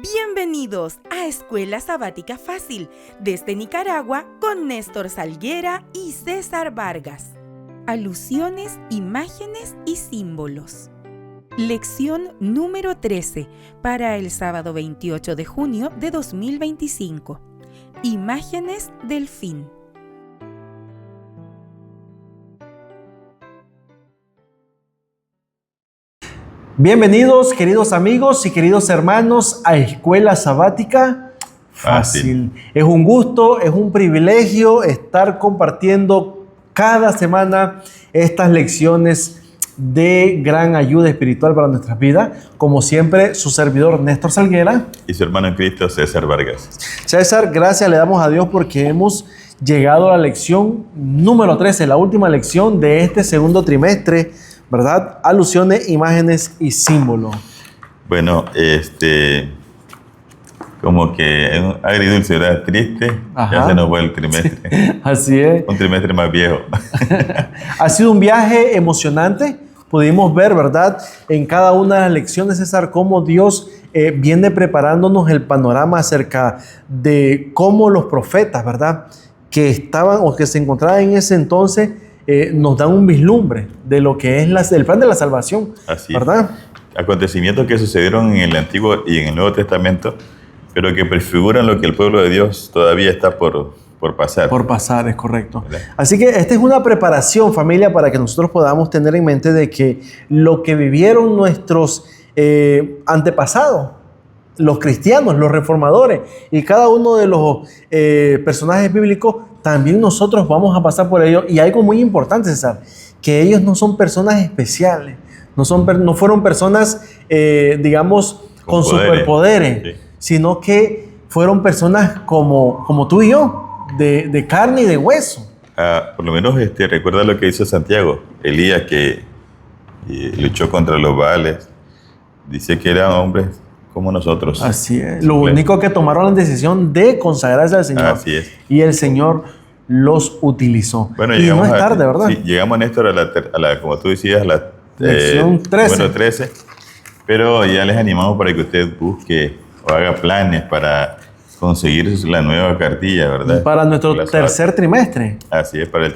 Bienvenidos a Escuela Sabática Fácil desde Nicaragua con Néstor Salguera y César Vargas. Alusiones, imágenes y símbolos. Lección número 13 para el sábado 28 de junio de 2025. Imágenes del fin. Bienvenidos, queridos amigos y queridos hermanos, a Escuela Sabática Fácil. Es un gusto, es un privilegio estar compartiendo cada semana estas lecciones de gran ayuda espiritual para nuestras vidas. Como siempre, su servidor Néstor Salguera y su hermano en Cristo César Vargas. César, gracias le damos a Dios porque hemos llegado a la lección número 13, la última lección de este segundo trimestre, ¿verdad? Alusiones, imágenes y símbolos. Bueno, como que es un agridulce, ¿verdad? Triste. Ajá. Ya se nos fue el trimestre. Sí, así es. Un trimestre más viejo. Ha sido un viaje emocionante. Pudimos ver, ¿verdad? En cada una de las lecciones, César, cómo Dios viene preparándonos el panorama acerca de cómo los profetas, ¿verdad? Que estaban o que se encontraban en ese entonces, nos dan un vislumbre de lo que es el plan de la salvación. Así ¿verdad? Es. Acontecimientos que sucedieron en el Antiguo y en el Nuevo Testamento, pero que prefiguran lo que el pueblo de Dios todavía está por pasar. Por pasar, es correcto. ¿Verdad? Así que esta es una preparación, familia, para que nosotros podamos tener en mente de que lo que vivieron nuestros antepasados, los cristianos, los reformadores y cada uno de los personajes bíblicos, también nosotros vamos a pasar por ello. Y algo muy importante, César, que ellos no son personas especiales, no fueron personas, digamos, con superpoderes, sí, sino que fueron personas como tú y yo, de carne y de hueso. Por lo menos recuerda lo que hizo Santiago, Elías, que luchó contra los Baales. Dice que eran hombres como nosotros. Así es. Lo único que tomaron la decisión de consagrarse al Señor. Así es. Y el Señor los utilizó. Bueno, y no es tarde, ¿verdad? Sí, llegamos, Néstor, a la, como tú decías, la lección 13. Número 13. Pero ya les animamos para que usted busque o haga planes para conseguir la nueva cartilla, ¿verdad? Para nuestro tercer trimestre. Así es, para el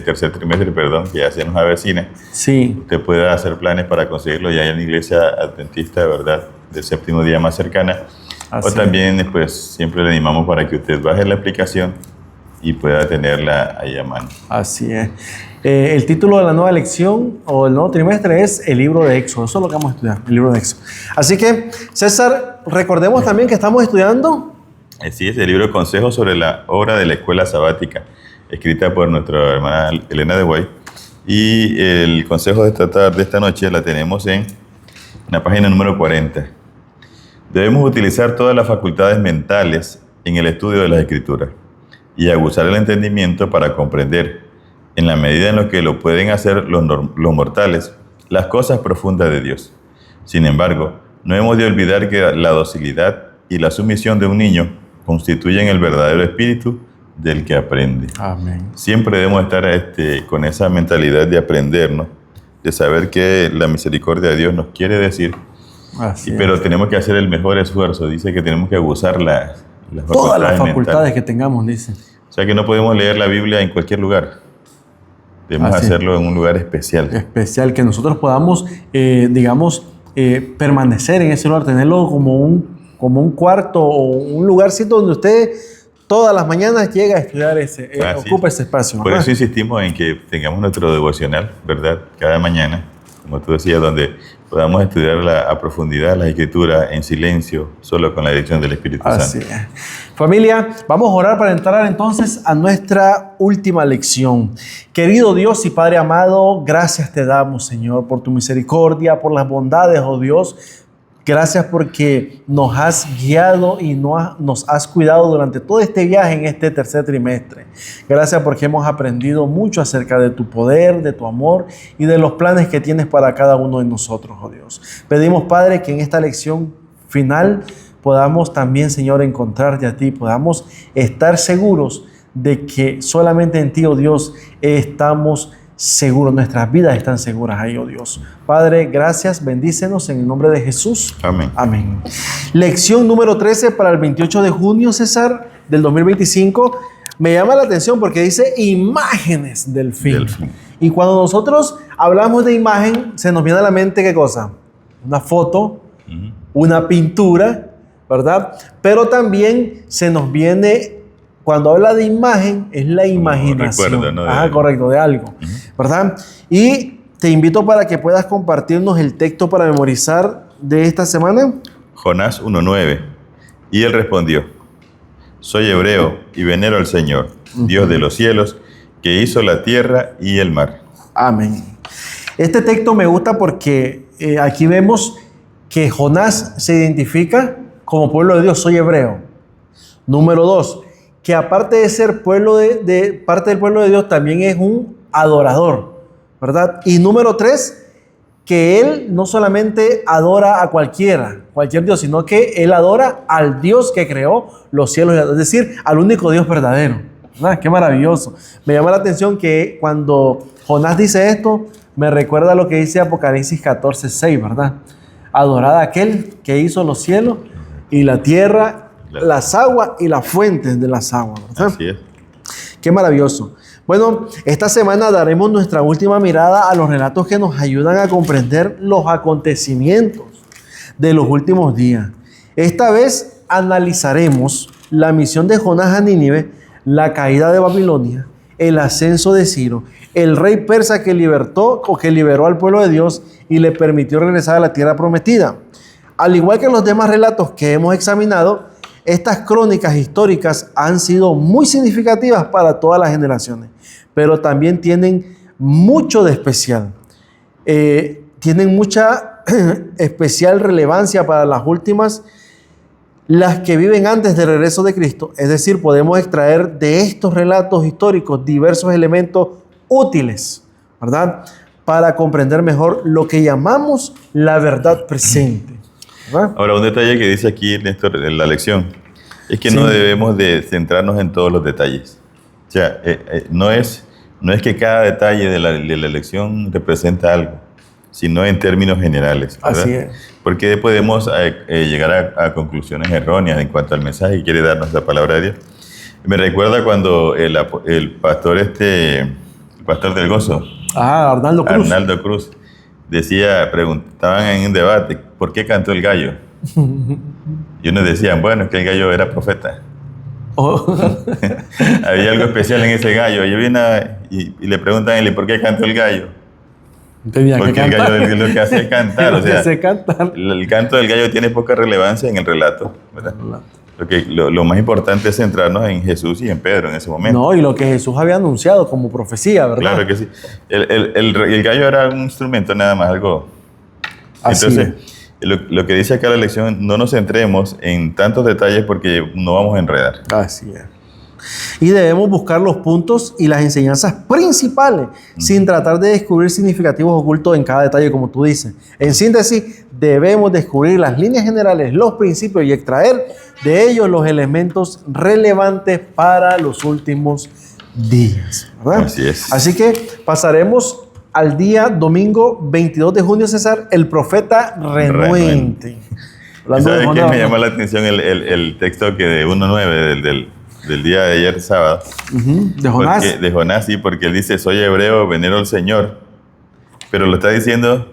tercer trimestre, perdón, que ya se nos avecina. Sí. Usted puede hacer planes para conseguirlo ya en la iglesia adventista, ¿verdad? Del séptimo día más cercana. Así o también, pues, siempre le animamos para que usted baje la aplicación y pueda tenerla ahí a mano. Así es. El título de la nueva lección o el nuevo trimestre es el libro de Éxodo. Eso es lo que vamos a estudiar, el libro de Éxodo. Así que, César, recordemos también que estamos estudiando. Así es, el libro de consejos sobre la obra de la escuela sabática, escrita por nuestra hermana Elena de Guay. Y el consejo de esta noche la tenemos en la página número 40. Debemos utilizar todas las facultades mentales en el estudio de las Escrituras y aguzar el entendimiento para comprender, en la medida en lo que lo pueden hacer los mortales, las cosas profundas de Dios. Sin embargo, no hemos de olvidar que la docilidad y la sumisión de un niño constituyen el verdadero espíritu del que aprende. Amén. Siempre debemos estar con esa mentalidad de aprender, ¿no? De saber que la misericordia de Dios nos quiere decir, pero tenemos que hacer el mejor esfuerzo. Dice que tenemos que abusar todas las facultades que tengamos, dice. O sea que no podemos leer la Biblia en cualquier lugar. Debemos hacerlo en un lugar especial. Especial, que nosotros podamos, permanecer en ese lugar, tenerlo como un cuarto o un lugarcito donde usted todas las mañanas llega a estudiar ocupa ese espacio. Por eso insistimos en que tengamos nuestro devocional, ¿verdad? Cada mañana, como tú decías, donde podamos estudiar a profundidad la Escritura en silencio, solo con la dirección del Espíritu Santo. Así es. Familia, vamos a orar para entrar entonces a nuestra última lección. Querido Dios y Padre amado, gracias te damos, Señor, por tu misericordia, por las bondades, oh Dios. Gracias porque nos has guiado y nos has cuidado durante todo este viaje en este tercer trimestre. Gracias porque hemos aprendido mucho acerca de tu poder, de tu amor y de los planes que tienes para cada uno de nosotros, oh Dios. Pedimos, Padre, que en esta lección final podamos también, Señor, encontrarte a ti, podamos estar seguros de que solamente en ti, oh Dios, estamos seguros, nuestras vidas están seguras ahí, oh Dios. Padre, gracias, bendícenos en el nombre de Jesús. Amén. Amén. Lección número 13 para el 28 de junio, César, del 2025. Me llama la atención porque dice imágenes del fin. Del fin. Y cuando nosotros hablamos de imagen, se nos viene a la mente, ¿qué cosa? Una foto, una pintura, ¿verdad? Pero también se nos viene, cuando habla de imagen, es la imaginación. Recuerdo, ¿no? Correcto, de algo, ¿verdad? Y te invito para que puedas compartirnos el texto para memorizar de esta semana. Jonás 1:9. Y él respondió: soy hebreo y venero al Señor, Dios de los cielos, que hizo la tierra y el mar. Amén. Este texto me gusta porque aquí vemos que Jonás se identifica como pueblo de Dios, soy hebreo. Número 2, que aparte de ser parte del pueblo de Dios, también es un adorador, ¿verdad? Y número 3, que él no solamente adora a cualquier Dios, sino que él adora al Dios que creó los cielos, es decir, al único Dios verdadero. ¿Verdad? Qué maravilloso. Me llama la atención que cuando Jonás dice esto, me recuerda lo que dice Apocalipsis 14:6, ¿verdad? Adorad a aquel que hizo los cielos y la tierra, las aguas y las fuentes de las aguas, ¿verdad? Así es. Qué maravilloso. Bueno, esta semana daremos nuestra última mirada a los relatos que nos ayudan a comprender los acontecimientos de los últimos días. Esta vez analizaremos la misión de Jonás a Nínive, la caída de Babilonia, el ascenso de Ciro, el rey persa que liberó al pueblo de Dios y le permitió regresar a la tierra prometida. Al igual que los demás relatos que hemos examinado, estas crónicas históricas han sido muy significativas para todas las generaciones, pero también tienen mucho de especial. Tienen mucha especial relevancia para las últimas, las que viven antes del regreso de Cristo. Es decir, podemos extraer de estos relatos históricos diversos elementos útiles, ¿verdad?, para comprender mejor lo que llamamos la verdad presente, ¿verdad? Ahora, un detalle que dice aquí Néstor en la lección es que no debemos de centrarnos en todos los detalles. O sea, no es que cada detalle de la lección representa algo, sino en términos generales, ¿verdad? Así es. Porque podemos llegar a conclusiones erróneas en cuanto al mensaje que quiere darnos la palabra de Dios. Me recuerda cuando el pastor del Gozo, Arnaldo Cruz, preguntaban en un debate, ¿por qué cantó el gallo? Y unos decían, bueno, es que el gallo era profeta. Había algo especial en ese gallo. Y le preguntan a él, ¿por qué cantó el gallo? Porque el gallo lo que hace es cantar. El canto del gallo tiene poca relevancia en el relato, ¿verdad? Lo más importante es centrarnos en Jesús y en Pedro en ese momento. No, y lo que Jesús había anunciado como profecía, ¿verdad? Claro que sí. El gallo era un instrumento nada más, algo. Así entonces, lo que dice acá la lección, no nos centremos en tantos detalles porque no vamos a enredar. Así es. Y debemos buscar los puntos y las enseñanzas principales sin tratar de descubrir significativos ocultos en cada detalle, como tú dices. En síntesis, debemos descubrir las líneas generales, los principios y extraer de ellos los elementos relevantes para los últimos días, ¿verdad? Así es. Así que pasaremos al día domingo 22 de junio, César, el profeta renuente. ¿Sabes qué me llama la atención el texto que de 1:9 del día de ayer sábado? De Jonás. De Jonás, sí, porque él dice, soy hebreo, venero al Señor. Pero lo está diciendo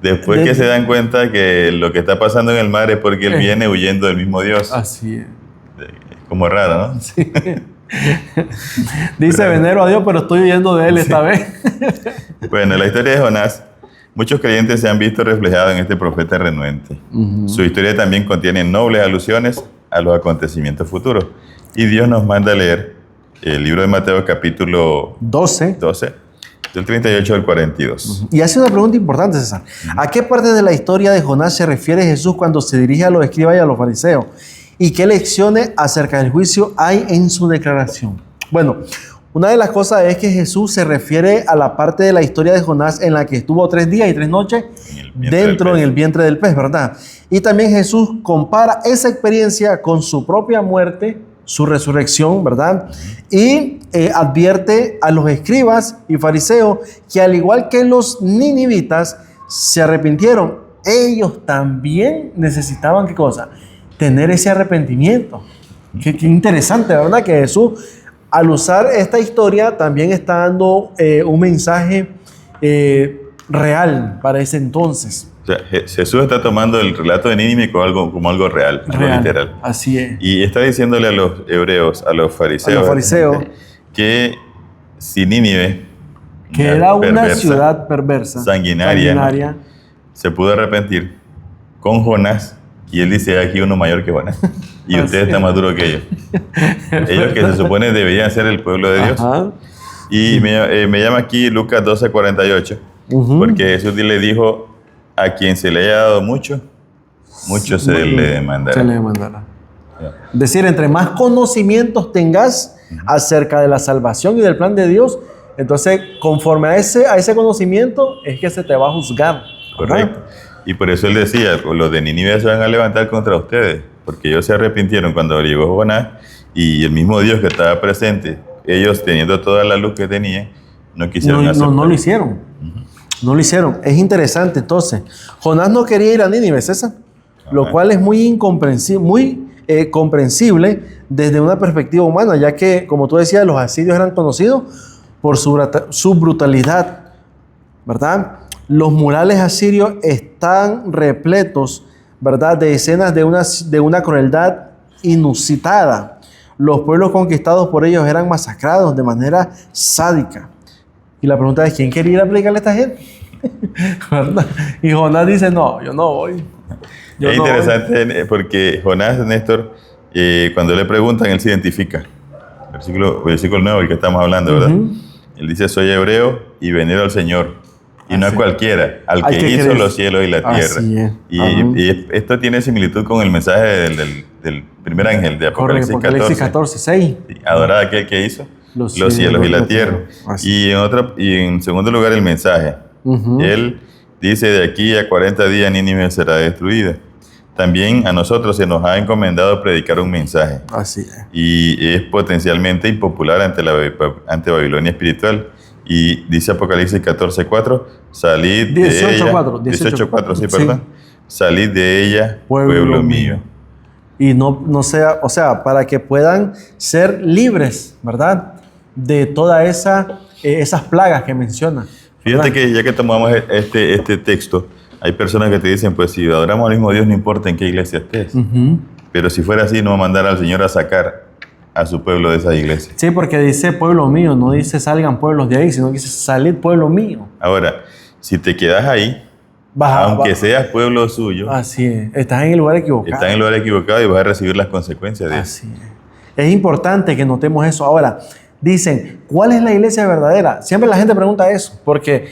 después que se dan cuenta que lo que está pasando en el mar es porque él viene huyendo del mismo Dios. Así es. Como raro, ¿no? Sí. Dice, venero a Dios, pero estoy huyendo de él esta vez. Bueno, la historia de Jonás, muchos creyentes se han visto reflejados en este profeta renuente. Su historia también contiene nobles alusiones a los acontecimientos futuros. Y Dios nos manda a leer el libro de Mateo capítulo 12, del 38 al 42. Y hace una pregunta importante, César. ¿A qué parte de la historia de Jonás se refiere Jesús cuando se dirige a los escribas y a los fariseos? ¿Y qué lecciones acerca del juicio hay en su declaración? Bueno, una de las cosas es que Jesús se refiere a la parte de la historia de Jonás en la que estuvo 3 días y 3 noches en el vientre del pez, ¿verdad? Y también Jesús compara esa experiencia con su propia muerte su resurrección, ¿verdad? Y advierte a los escribas y fariseos que al igual que los ninivitas se arrepintieron, ellos también necesitaban, ¿qué cosa? Tener ese arrepentimiento. Qué interesante, ¿verdad? Que Jesús, al usar esta historia, también está dando un mensaje real para ese entonces. O sea, Jesús está tomando el relato de Nínive como algo real, algo literal. Así es. Y está diciéndole a los hebreos, a los fariseos, que si Nínive, que era una ciudad perversa, sanguinaria, se pudo arrepentir con Jonás, y él dice, aquí uno mayor que Jonás, y ustedes están más duros que ellos. Ellos que se supone deberían ser el pueblo de Dios. Ajá. Y me llama aquí Lucas 12:48, porque Jesús le dijo, a quien se le haya dado mucho, mucho se le demandará. Se le demandará. Es decir, entre más conocimientos tengas acerca de la salvación y del plan de Dios, entonces conforme a ese conocimiento es que se te va a juzgar. Correcto. Y por eso él decía, los de Nínive se van a levantar contra ustedes, porque ellos se arrepintieron cuando llegó Jonás, y el mismo Dios que estaba presente, ellos teniendo toda la luz que tenían, no quisieron hacerlo. No lo hicieron. No lo hicieron. Es interesante, entonces. Jonás no quería ir a Nínive, César, lo cual es muy comprensible desde una perspectiva humana, ya que, como tú decías, los asirios eran conocidos por su brutalidad, ¿verdad? Los murales asirios están repletos, ¿verdad?, de escenas de una crueldad inusitada. Los pueblos conquistados por ellos eran masacrados de manera sádica. Y la pregunta es, ¿quién quería ir a predicarle a esta gente? ¿Verdad? Y Jonás dice, no, yo no voy. Es interesante porque Jonás, Néstor, cuando le preguntan, él se identifica. Versículo 9, el que estamos hablando, ¿verdad? Él dice, soy hebreo y venido al Señor. Y no a cualquiera, al que hizo los cielos y la tierra. Y esto tiene similitud con el mensaje del primer ángel de Apocalipsis 14, 6. Adorar a aquel que hizo los cielos y la tierra. Y en segundo lugar, el mensaje. Él dice, de aquí a 40 días Nínive será destruida. También a nosotros se nos ha encomendado predicar un mensaje. Así es. Y es potencialmente impopular ante Babilonia espiritual. Y dice Apocalipsis 14:4, salid de ella. 18:4, sí, perdón. Salid de ella, pueblo mío. Y no sea, o sea, para que puedan ser libres, ¿verdad?, de todas esas plagas que menciona. Fíjate que ya que tomamos este texto, hay personas que te dicen, pues si adoramos al mismo Dios, no importa en qué iglesia estés. Pero si fuera así, no va a mandar al Señor a sacar a su pueblo de esa iglesia. Sí, porque dice pueblo mío, no dice salgan pueblos de ahí, sino que dice salid pueblo mío. Ahora, si te quedas ahí, aunque seas pueblo suyo, así es, estás en el lugar equivocado. Estás en el lugar equivocado y vas a recibir las consecuencias de eso. Así es. Es importante que notemos eso. Ahora, dicen, ¿cuál es la iglesia verdadera? Siempre la gente pregunta eso, porque,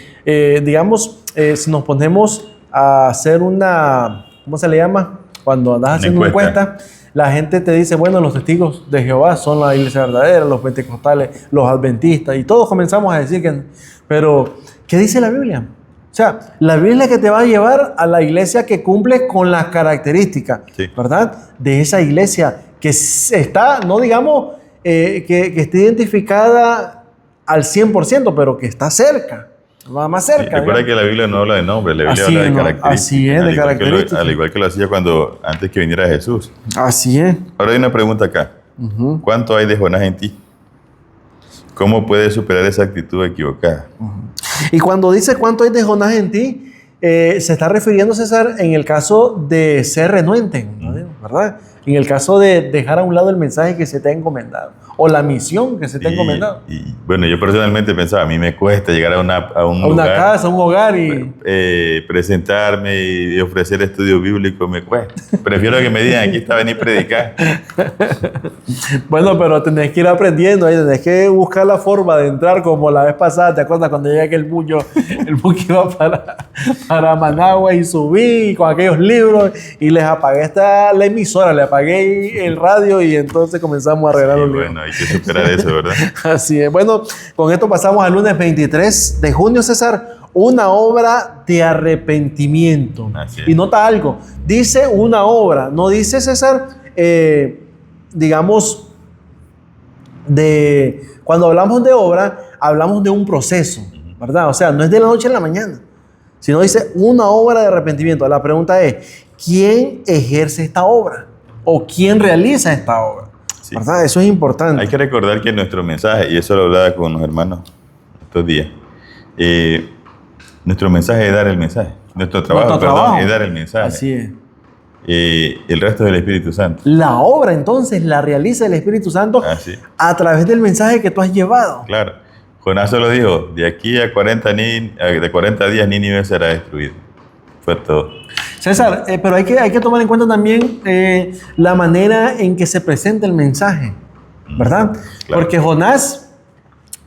digamos, si nos ponemos a hacer una, ¿cómo se le llama? Cuando andas haciendo una encuesta, la gente te dice, bueno, los testigos de Jehová son la iglesia verdadera, los pentecostales, los adventistas, y todos comenzamos a decir que... Pero, ¿qué dice la Biblia? O sea, la Biblia es la que te va a llevar a la iglesia que cumple con las características, ¿verdad?, de esa iglesia que está, no digamos, que esté identificada al 100%, pero que está cerca. Va más cerca. Recuerda que la Biblia no habla de nombre, la Biblia habla de características. Así es, de características. Al igual que lo hacía antes que viniera Jesús. Así es. Ahora hay una pregunta acá. ¿Cuánto hay de Jonás en ti? ¿Cómo puedes superar esa actitud equivocada? Y cuando dice cuánto hay de Jonás en ti, se está refiriendo, César, en el caso de ser renuente, ¿verdad? En el caso de dejar a un lado el mensaje que se te ha encomendado o la misión que se te ha encomendado. Y bueno, yo personalmente pensaba, a mí me cuesta llegar a un lugar, casa, a un hogar y presentarme y ofrecer estudio bíblico, me cuesta. Prefiero que me digan, aquí está, venir a predicar. Bueno, pero tenés que ir aprendiendo, tenés que buscar la forma de entrar como la vez pasada. ¿Te acuerdas cuando llegué aquel buque iba para Managua y subí con aquellos libros y les apagué la emisora, le apagué el radio y entonces comenzamos a arreglar los libros. Bueno, hay que superar eso, ¿verdad? Así es. Bueno, con esto pasamos al lunes 23 de junio, César. Una obra de arrepentimiento. Y nota algo, dice una obra, no dice, César, digamos, cuando hablamos de obra, hablamos de un proceso, ¿verdad? O sea, no es de la noche a la mañana, sino dice una obra de arrepentimiento. La pregunta es, ¿quién ejerce esta obra? ¿O quién realiza esta obra? Sí. ¿Verdad? Eso es importante. Hay que recordar que nuestro mensaje, y eso lo hablaba con los hermanos estos días, nuestro mensaje es dar el mensaje. Nuestro trabajo es dar el mensaje. Así es. El resto del Espíritu Santo. La obra entonces la realiza el Espíritu Santo a través del mensaje que tú has llevado. Claro. Jonás solo dijo, de aquí a 40 días Nínive será destruido. Fue todo. César, pero hay que tomar en cuenta también la manera en que se presenta el mensaje, ¿verdad? Claro. Porque Jonás,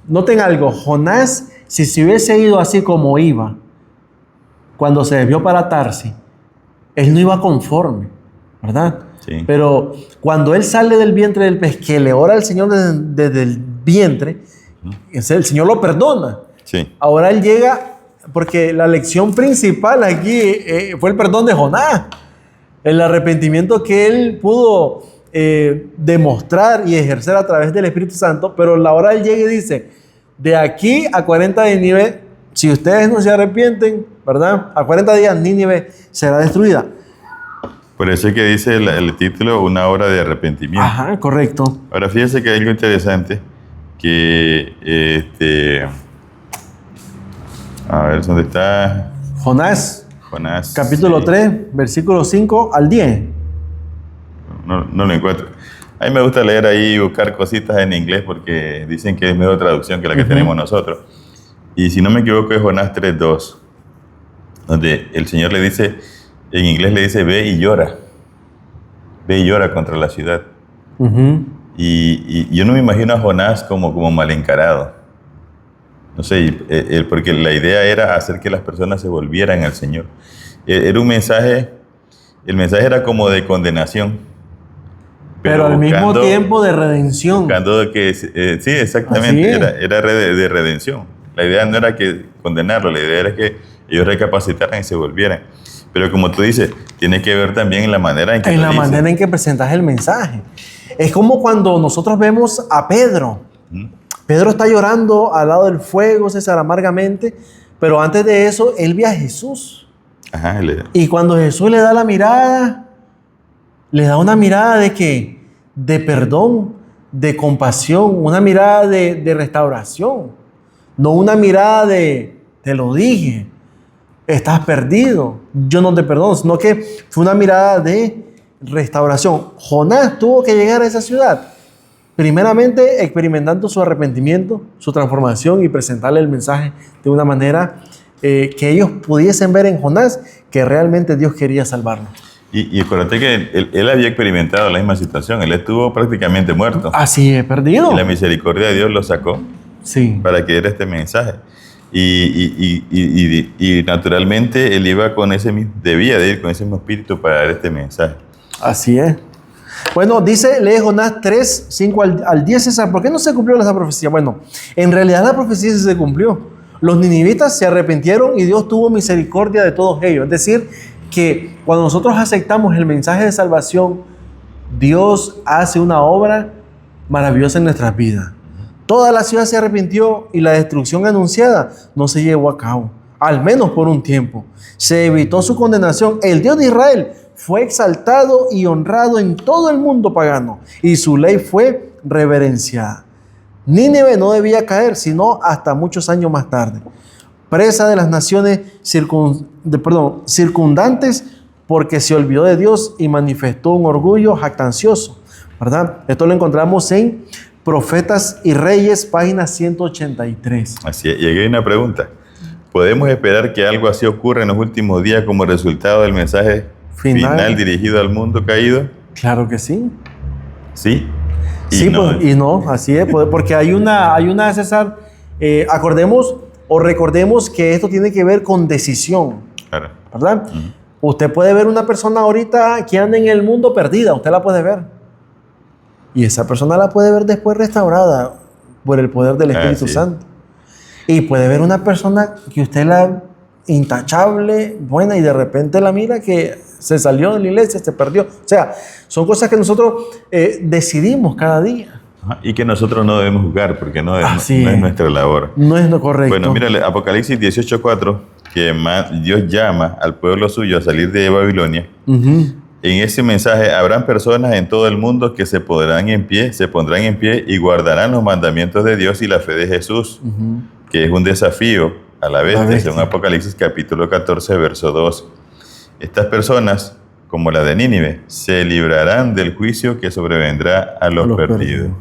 noten algo, Jonás, si se hubiese ido así como iba, cuando se desvió para Tarsis, él no iba conforme, ¿verdad? Sí. Pero cuando él sale del vientre del pez, que le ora al Señor desde el vientre, el Señor lo perdona. Sí. Ahora él llega, porque la lección principal aquí fue el perdón de Jonás, el arrepentimiento que él pudo demostrar y ejercer a través del Espíritu Santo, pero ahora él llega y dice, de aquí a 40 de Nínive, si ustedes no se arrepienten, ¿verdad? A 40 días Nínive será destruida. Por eso es que dice el título, una obra de arrepentimiento. Ajá, correcto. Ahora fíjese que hay algo interesante, que a ver, ¿dónde está? Jonás, capítulo sí. 3, versículo 5 al 10. No lo encuentro. A mí me gusta leer ahí y buscar cositas en inglés porque dicen que es mejor traducción que la que tenemos nosotros. Y si no me equivoco es Jonás 3:2, donde el Señor le dice, en inglés le dice, ve y llora contra la ciudad. Y yo no me imagino a Jonás como mal encarado. No sé, porque la idea era hacer que las personas se volvieran al Señor. Era un mensaje, el mensaje era como de condenación. Pero al mismo tiempo de redención. Buscando que, sí, exactamente, era de redención. La idea no era que condenarlo, la idea era que ellos recapacitaran y se volvieran. Pero como tú dices, tiene que ver también en la manera en que manera en que presentas el mensaje. Es como cuando nosotros vemos a Pedro. Pedro está llorando al lado del fuego, César, amargamente, pero antes de eso, él ve a Jesús. Ajá, y cuando Jesús le da la mirada, le da una mirada de ¿qué? De perdón, de compasión, una mirada de restauración. No una mirada de, te lo dije, estás perdido, yo no te perdono, sino que fue una mirada de restauración. Jonás tuvo que llegar a esa ciudad, primeramente experimentando su arrepentimiento, su transformación y presentarle el mensaje de una manera que ellos pudiesen ver en Jonás que realmente Dios quería salvarlo. Y acuérdate que él había experimentado la misma situación, él estuvo prácticamente muerto. Así es, perdido. Y la misericordia de Dios lo sacó. Sí. Para que diera este mensaje. Y naturalmente él iba debía de ir con ese mismo espíritu para dar este mensaje. Así es. Bueno, lee Jonás 3, 5 al 10, César. ¿Por qué no se cumplió esa profecía? Bueno, en realidad la profecía sí se cumplió. Los ninivitas se arrepintieron y Dios tuvo misericordia de todos ellos. Es decir, que cuando nosotros aceptamos el mensaje de salvación, Dios hace una obra maravillosa en nuestras vidas. Toda la ciudad se arrepintió y la destrucción anunciada no se llevó a cabo, al menos por un tiempo. Se evitó su condenación. El Dios de Israel fue exaltado y honrado en todo el mundo pagano y su ley fue reverenciada. Nínive no debía caer, sino hasta muchos años más tarde, presa de las naciones circundantes, porque se olvidó de Dios y manifestó un orgullo jactancioso, ¿verdad? Esto lo encontramos en Profetas y Reyes, página 183. Así es. Y aquí hay una pregunta. ¿Podemos esperar que algo así ocurra en los últimos días como resultado del mensaje final dirigido al mundo caído? Claro que sí. Sí. Sí, no, así es, porque hay una César, recordemos que esto tiene que ver con decisión, claro, ¿verdad? Usted puede ver una persona ahorita que anda en el mundo perdida, usted la puede ver. Y esa persona la puede ver después restaurada por el poder del Espíritu Santo. Y puede ver una persona que usted la intachable, buena, y de repente la mira que se salió de la iglesia, se perdió. O sea, son cosas que nosotros decidimos cada día. Ajá, y que nosotros no debemos juzgar porque no es nuestra labor. No es lo correcto. Bueno, mírale, Apocalipsis 18:4, que Dios llama al pueblo suyo a salir de Babilonia. En ese mensaje habrán personas en todo el mundo que se pondrán en pie y guardarán los mandamientos de Dios y la fe de Jesús, que es un desafío a la bestia, según Apocalipsis capítulo 14, verso 2. Estas personas, como la de Nínive, se librarán del juicio que sobrevendrá a los perdidos.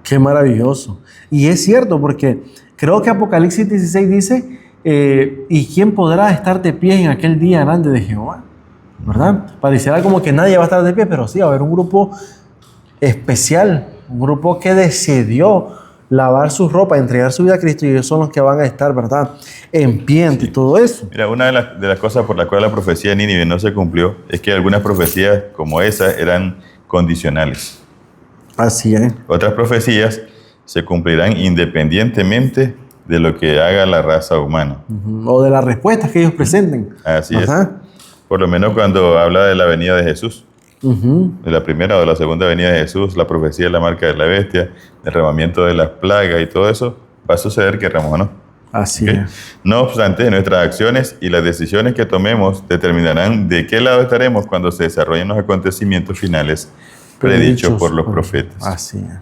Qué maravilloso. Y es cierto, porque creo que Apocalipsis 16 dice, ¿y quién podrá estar de pie en aquel día grande de Jehová? ¿Verdad? Pareciera como que nadie va a estar de pie, pero sí va a haber un grupo especial, un grupo que decidió lavar su ropa, entregar su vida a Cristo, y ellos son los que van a estar, ¿verdad?, en pie ante todo eso. Mira, una de las cosas por las cuales la profecía de Nínive no se cumplió es que algunas profecías como esa eran condicionales. Así es. Otras profecías se cumplirán independientemente de lo que haga la raza humana. O de las respuestas que ellos presenten. Así es. Por lo menos cuando habla de la venida de Jesús. De la primera o de la segunda venida de Jesús, la profecía de la marca de la bestia, el derramamiento de las plagas y todo eso, va a suceder, querramos o no. Así es. No obstante, nuestras acciones y las decisiones que tomemos determinarán de qué lado estaremos cuando se desarrollen los acontecimientos finales predichos por los profetas. Así es.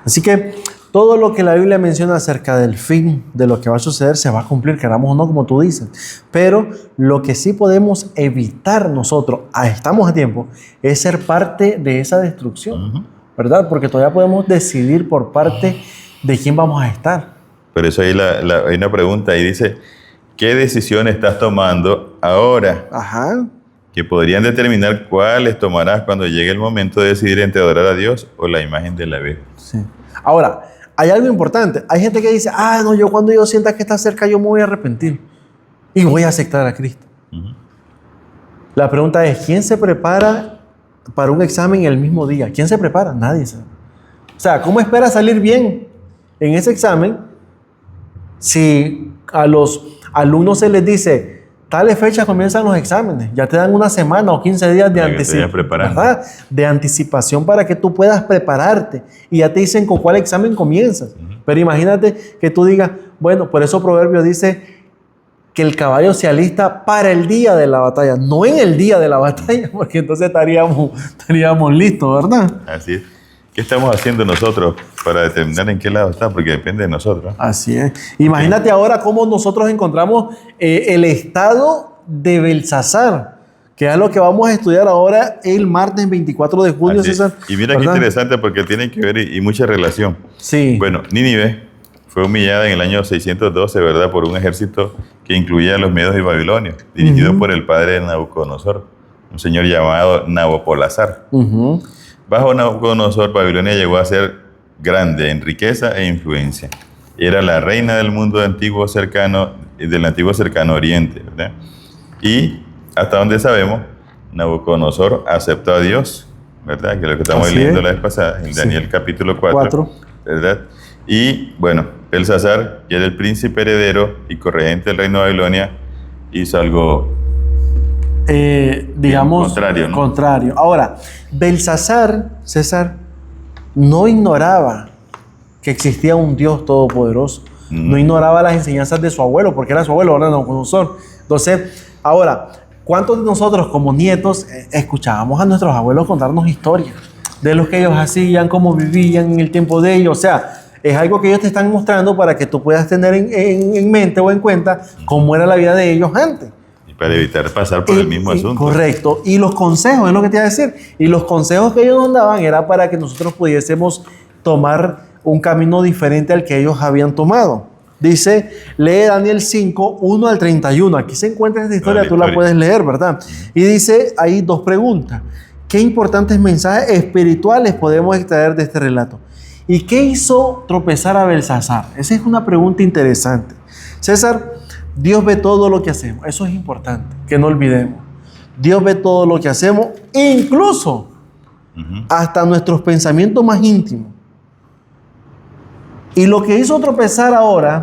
Así que todo lo que la Biblia menciona acerca del fin, de lo que va a suceder, se va a cumplir, queramos o no, como tú dices. Pero lo que sí podemos evitar nosotros, estamos a tiempo, es ser parte de esa destrucción, ¿verdad? Porque todavía podemos decidir por parte de quién vamos a estar. Pero eso ahí hay una pregunta ahí, dice, ¿qué decisión estás tomando ahora? Que podrían determinar cuáles tomarás cuando llegue el momento de decidir entre adorar a Dios o la imagen de la bestia. Sí. Ahora, hay algo importante. Hay gente que dice, no, yo cuando yo sienta que está cerca, yo me voy a arrepentir y voy a aceptar a Cristo. La pregunta es, ¿quién se prepara para un examen el mismo día? ¿Quién se prepara? Nadie sabe. O sea, ¿cómo espera salir bien en ese examen si a los alumnos se les dice, tales fechas comienzan los exámenes, ya te dan una semana o 15 días de anticipación para que tú puedas prepararte, y ya te dicen con cuál examen comienzas? Pero imagínate que tú digas, bueno, por eso Proverbio dice que el caballo se alista para el día de la batalla, no en el día de la batalla, porque entonces estaríamos listos, ¿verdad? Así es. ¿Qué estamos haciendo nosotros para determinar en qué lado está? Porque depende de nosotros. Así es. Imagínate ahora cómo nosotros encontramos el estado de Belsasar, que es lo que vamos a estudiar ahora el martes 24 de junio, César. Y mira, ¿verdad?, qué interesante, porque tiene que ver y mucha relación. Sí. Bueno, Nínive fue humillada en el año 612, ¿verdad?, por un ejército que incluía a los medos y babilonios, dirigido por el padre de Nabucodonosor, un señor llamado Nabopolassar. Bajo Nabucodonosor, Babilonia llegó a ser grande en riqueza e influencia. Era la reina del mundo del antiguo cercano oriente, ¿verdad? Y hasta donde sabemos, Nabucodonosor aceptó a Dios, ¿verdad? Que es lo que estamos leyendo la vez pasada, en Daniel capítulo 4, ¿verdad? Y bueno, Belsasar, que era el príncipe heredero y corregente del reino de Babilonia, hizo algo digamos contrario, ¿no? Contrario. Ahora, Belsasar, César, no ignoraba que existía un Dios todopoderoso. No ignoraba las enseñanzas de su abuelo, porque era su abuelo, Nabucodonosor. Entonces, ahora, ¿cuántos de nosotros como nietos escuchábamos a nuestros abuelos contarnos historias de lo que ellos hacían, cómo vivían en el tiempo de ellos? O sea, es algo que ellos te están mostrando para que tú puedas tener en mente o en cuenta cómo era la vida de ellos antes. Para evitar pasar por el mismo asunto. Correcto. Y los consejos, es lo que te iba a decir. Y los consejos que ellos nos daban era para que nosotros pudiésemos tomar un camino diferente al que ellos habían tomado. Dice, lee Daniel 5, 1 al 31. Aquí se encuentra esta historia, tú la puedes leer, ¿verdad? Y dice, hay dos preguntas. ¿Qué importantes mensajes espirituales podemos extraer de este relato? ¿Y qué hizo tropezar a Belsasar? Esa es una pregunta interesante. César, Dios ve todo lo que hacemos. Eso es importante, que no olvidemos. Dios ve todo lo que hacemos, incluso hasta nuestros pensamientos más íntimos. Y lo que hizo tropezar ahora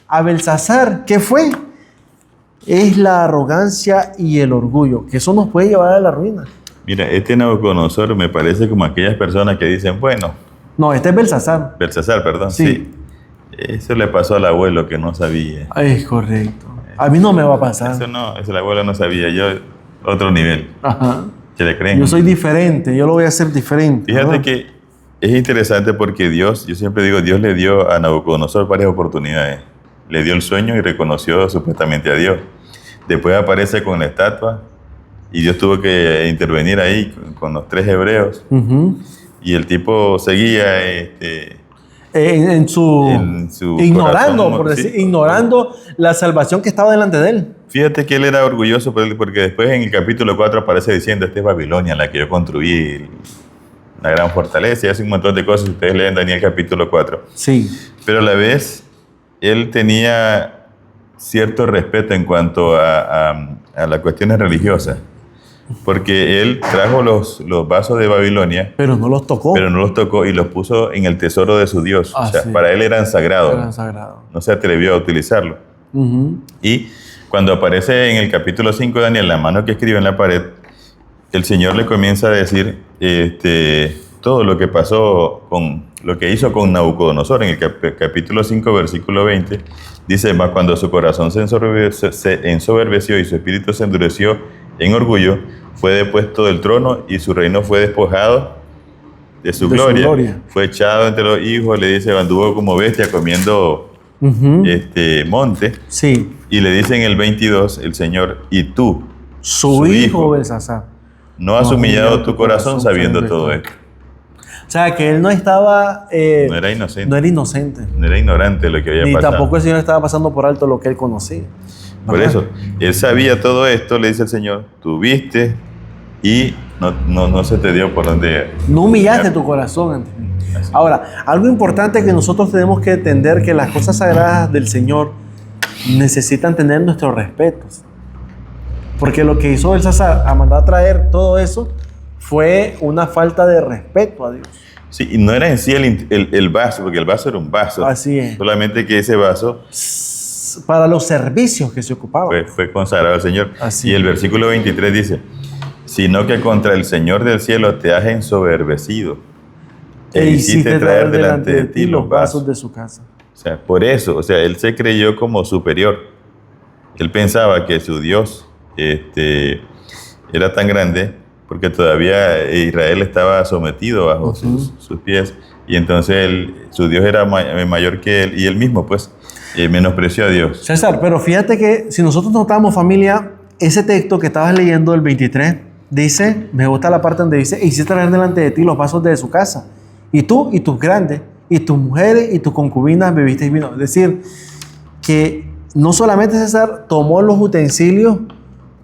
a Belsasar, ¿qué fue? Es la arrogancia y el orgullo, que eso nos puede llevar a la ruina. Mira, Nabucodonosor me parece como aquellas personas que dicen, bueno, No, este es Belsasar. Belsasar, perdón. Sí. Eso le pasó al abuelo que no sabía. Es correcto. A mí no me va a pasar. Eso el abuelo no sabía. Yo, otro nivel. Ajá. ¿Qué le creen? Yo soy diferente, yo lo voy a hacer diferente. Fíjate ¿verdad? que es interesante porque Dios, yo siempre digo, Dios le dio a Nabucodonosor varias oportunidades. Le dio el sueño y reconoció supuestamente a Dios. Después aparece con la estatua y Dios tuvo que intervenir ahí con los 3 hebreos. Ujú. Y el tipo seguía En su ignorando, corazón, por sí. decir, ignorando la salvación que estaba delante de él. Fíjate que él era orgulloso porque después en el capítulo 4 aparece diciendo, esta es Babilonia, la que yo construí, una gran fortaleza, y hace un montón de cosas. Ustedes leen Daniel capítulo 4. Sí. Pero a la vez, él tenía cierto respeto en cuanto a las cuestiones religiosas, porque él trajo los vasos de Babilonia, Pero no los tocó. pero no los tocó y los puso en el tesoro de su Dios. Ah, o sea, sí. para él eran sagrados. Eran sagrados. No se atrevió a utilizarlo. Ujú. Y cuando aparece en el capítulo 5 de Daniel, la mano que escribe en la pared, el Señor le comienza a decir todo lo que pasó con lo que hizo con Nabucodonosor. En el capítulo 5, versículo 20, dice: "Mas cuando su corazón se ensoberbeció y su espíritu se endureció en orgullo, fue depuesto del trono y su reino fue despojado de su gloria. Fue echado entre los hijos", le dice, anduvo como bestia comiendo Ujú. monte. Sí. Y le dice en el 22 el Señor: "Y tú, Su hijo Belsasar. no has humillado tu corazón sabiendo todo esto". O sea, que él no estaba... No era inocente. no era inocente. No era ignorante de lo que había Ni pasado. tampoco el Señor estaba pasando por alto lo que él conocía. Por ¿verdad? eso, él sabía todo esto, le dice el Señor: "Tú viste y no se te dio por donde". No humillaste tu corazón ante mí. Ahora, algo importante que nosotros tenemos que entender, que las cosas sagradas del Señor necesitan tener nuestros respetos. Porque lo que hizo Belsasar a mandar a traer todo eso fue una falta de respeto a Dios. Sí, y no era en sí el vaso, porque el vaso era un vaso. Así es. Solamente que ese vaso Para los servicios que se ocupaban. fue consagrado al Señor. Así Y el es. versículo 23 dice: "Sino que contra el Señor del cielo te has ensoberbecido E hiciste traer delante de ti los vasos de su casa. O sea, por eso, o sea, él se creyó como superior. Él pensaba que su Dios era tan grande porque todavía Israel estaba sometido bajo sus pies, y entonces su Dios era mayor que él, y él mismo pues menospreció a Dios. César, pero fíjate que si nosotros notamos, familia, ese texto que estabas leyendo, el 23, dice, me gusta la parte donde dice: "E hiciste traer delante de ti los vasos de su casa, y tú y tus grandes, y tus mujeres y tus concubinas bebisteis vino". Es decir, que no solamente César tomó los utensilios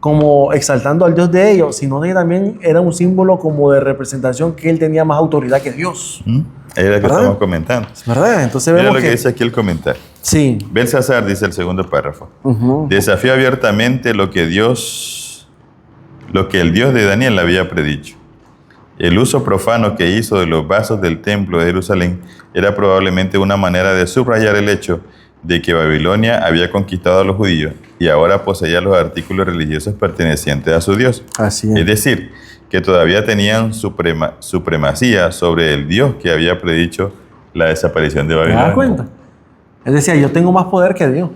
como exaltando al Dios de ellos, sino que también era un símbolo como de representación que él tenía más autoridad que Dios. Es lo que ¿Verdad? estamos comentando. ¿Verdad? Entonces Mira vemos lo que dice aquí el comentario. Sí. Belsasar, dice el segundo párrafo, Ujú. desafió abiertamente lo que el Dios de Daniel había predicho. El uso profano que hizo de los vasos del templo de Jerusalén era probablemente una manera de subrayar el hecho de que Babilonia había conquistado a los judíos y ahora poseía los artículos religiosos pertenecientes a su Dios. Así Es es. decir, que todavía tenían supremacía sobre el Dios que había predicho la desaparición de ¿Te Babilonia. das cuenta? Él decía: yo tengo más poder que Dios.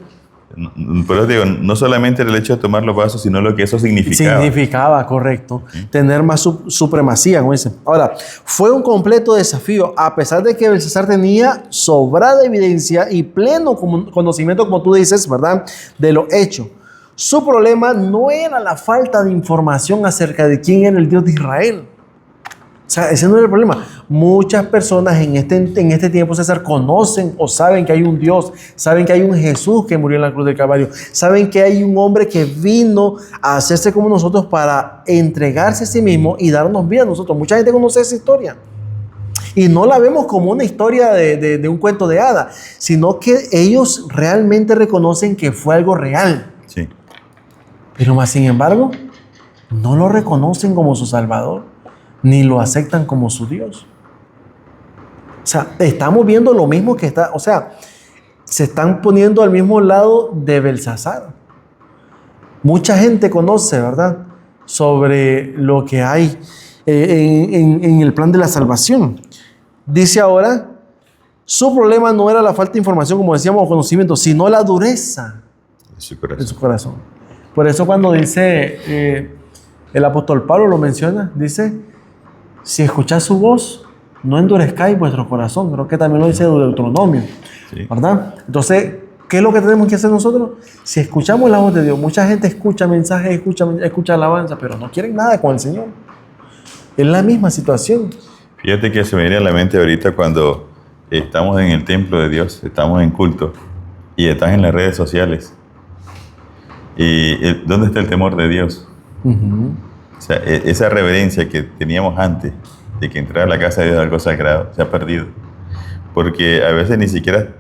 Por eso digo, no solamente el hecho de tomar los vasos, sino lo que eso significaba. Significaba, correcto, tener más supremacía, como dicen. Ahora, fue un completo desafío, a pesar de que Belsasar tenía sobrada evidencia y pleno conocimiento, como tú dices, ¿verdad?, de lo hecho. Su problema no era la falta de información acerca de quién era el Dios de Israel. O sea, ese no era el problema. Muchas personas en este tiempo, César, conocen o saben que hay un Dios, saben que hay un Jesús que murió en la cruz del Calvario, saben que hay un hombre que vino a hacerse como nosotros para entregarse a sí mismo y darnos vida a nosotros. Mucha gente conoce esa historia. Y no la vemos como una historia de un cuento de hadas, sino que ellos realmente reconocen que fue algo real. Sí. Pero más sin embargo, no lo reconocen como su Salvador, ni lo aceptan como su Dios. O sea, estamos viendo lo mismo que está, o sea, se están poniendo al mismo lado de Belsasar. Mucha gente conoce, ¿verdad?, sobre lo que hay en el plan de la salvación. dice ahora, su problema no era la falta de información, como decíamos, o conocimiento, sino la dureza de su corazón. Por eso cuando dice, el apóstol Pablo lo menciona, dice, si escuchás su voz, no endurezcáis vuestro corazón. Creo que también lo dice Deuteronomio, Sí. ¿verdad? Entonces, ¿qué es lo que tenemos que hacer nosotros? Si escuchamos la voz de Dios, mucha gente escucha mensajes, escucha alabanza, pero no quieren nada con el Señor. Es la misma situación. Fíjate que se me viene a la mente ahorita cuando estamos en el templo de Dios, estamos en culto y estás en las redes sociales. ¿Y dónde está el temor de Dios? O sea, esa reverencia que teníamos antes de que entrar a la casa de Dios algo sagrado se ha perdido. Porque a veces ni siquiera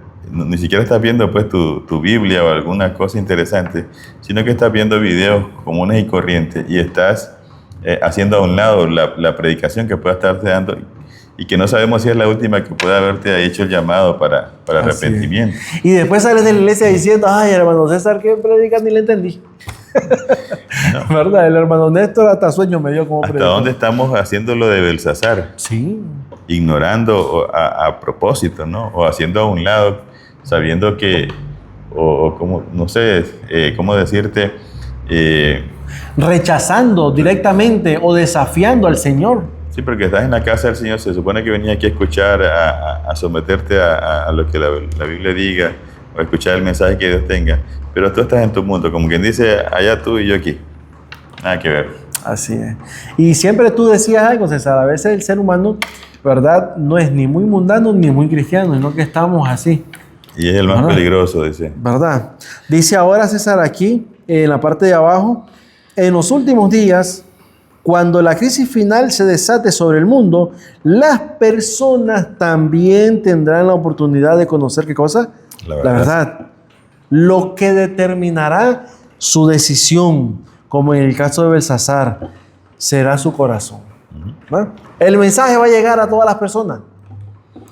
estás viendo pues tu Biblia o alguna cosa interesante, sino que estás viendo videos comunes y corrientes y estás haciendo a un lado la predicación que pueda estarte dando y que no sabemos si es la última que pueda haberte hecho el llamado para arrepentimiento. Y después sales de la iglesia diciendo, ay, hermano César, ¿qué predica? Ni le entendí. No. ¿Verdad? El hermano Néstor hasta sueño me dio como ¿Hasta predicador. dónde estamos haciendo lo de Belsasar? Sí. Ignorando a propósito, ¿no? O haciendo a un lado, sabiendo que, o como, no sé, cómo decirte, Rechazando directamente o desafiando al Señor. sí, porque estás en la casa del Señor, se supone que venías aquí a escuchar, a someterte a lo que la Biblia diga, o a escuchar el mensaje que Dios tenga, pero tú estás en tu mundo, como quien dice, allá tú y yo aquí. Nada que ver. Así es. Y siempre tú decías algo, César, a veces el ser humano, ¿verdad? No es ni muy mundano ni muy cristiano, sino que estamos así. Y es el más peligroso, dice. ¿Verdad? Dice ahora César aquí, en la parte de abajo, en los últimos días, cuando la crisis final se desate sobre el mundo, las personas también tendrán la oportunidad de conocer, ¿qué cosa? La La verdad. Lo que determinará su decisión, como en el caso de Belsasar, será su corazón. ¿No? El mensaje va a llegar a todas las personas.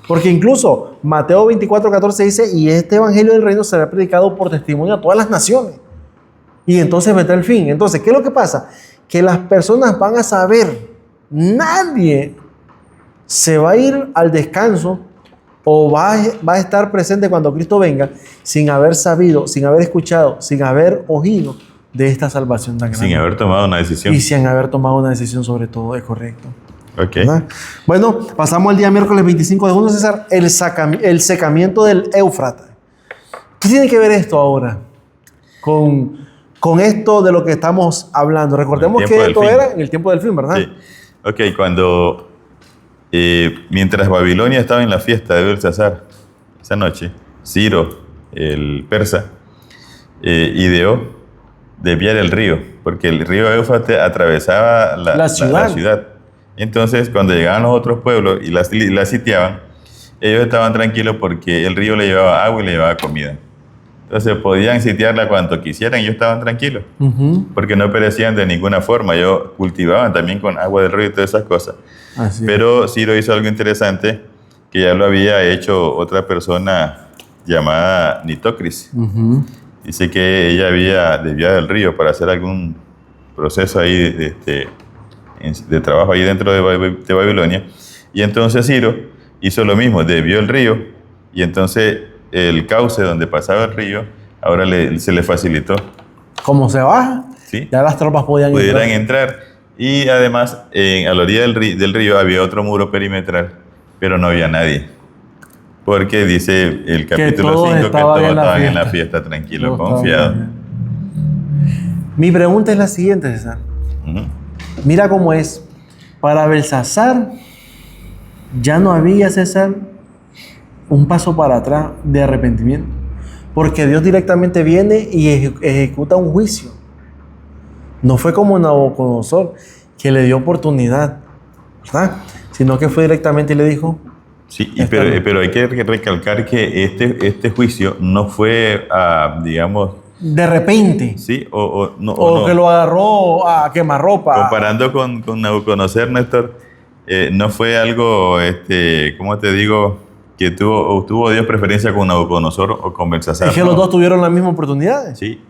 Porque incluso Mateo 24:14 dice, y este evangelio del reino será predicado por testimonio a todas las naciones. Y entonces vendrá el fin. Entonces, ¿qué es lo que pasa? Que las personas van a saber, nadie se va a ir al descanso o va a estar presente cuando Cristo venga sin haber sabido, sin haber escuchado, sin haber oído de esta salvación tan grande. Sin haber tomado una decisión. Y sin haber tomado una decisión sobre todo, es correcto. Ok. ¿Verdad? Bueno, pasamos al día miércoles 25 de junio, César, el secamiento del Éufrates. ¿Qué tiene que ver esto ahora con esto de lo que estamos hablando? Recordemos que esto era en el tiempo del fin, ¿verdad? Sí. Ok, cuando mientras Babilonia estaba en la fiesta de Belsasar, esa noche, Ciro, el persa, ideó desviar el río, porque el río Éufrates atravesaba la ciudad. Entonces, cuando llegaban los otros pueblos y la sitiaban, ellos estaban tranquilos porque el río le llevaba agua y le llevaba comida. Entonces, podían sitiarla cuanto quisieran y ellos estaban tranquilos, porque no perecían de ninguna forma. Ellos cultivaban también con agua del río y todas esas cosas. Pero Ciro hizo algo interesante, que ya lo había hecho otra persona llamada Nitocris. Dice que ella había desviado el río para hacer algún proceso ahí de trabajo ahí dentro de Babilonia. Y entonces Ciro hizo lo mismo, desvió el río y entonces el cauce donde pasaba el río ahora se le facilitó. Como se baja, ¿Sí? ya las tropas pudieran entrar. Y además, a la orilla del río había otro muro perimetral, pero no había nadie. Porque dice el capítulo 5 que todos estaban en la fiesta, tranquilos, confiados. Mi pregunta es la siguiente, César. Mira cómo es. Para Belsasar ya no había, César, un paso para atrás de arrepentimiento. Porque Dios directamente viene y ejecuta un juicio. No fue como Nabucodonosor, que le dio oportunidad, ¿verdad? Sino que fue directamente y le dijo... Sí, pero hay que recalcar que este juicio no fue, digamos... De repente. Sí, o que lo agarró a quemarropa. Comparando con Nabucodonosor, Néstor, no fue algo, ¿cómo te digo? Que tuvo Dios preferencia con Nabucodonosor o con Belsasar. Es que los dos tuvieron las mismas oportunidades. Sí.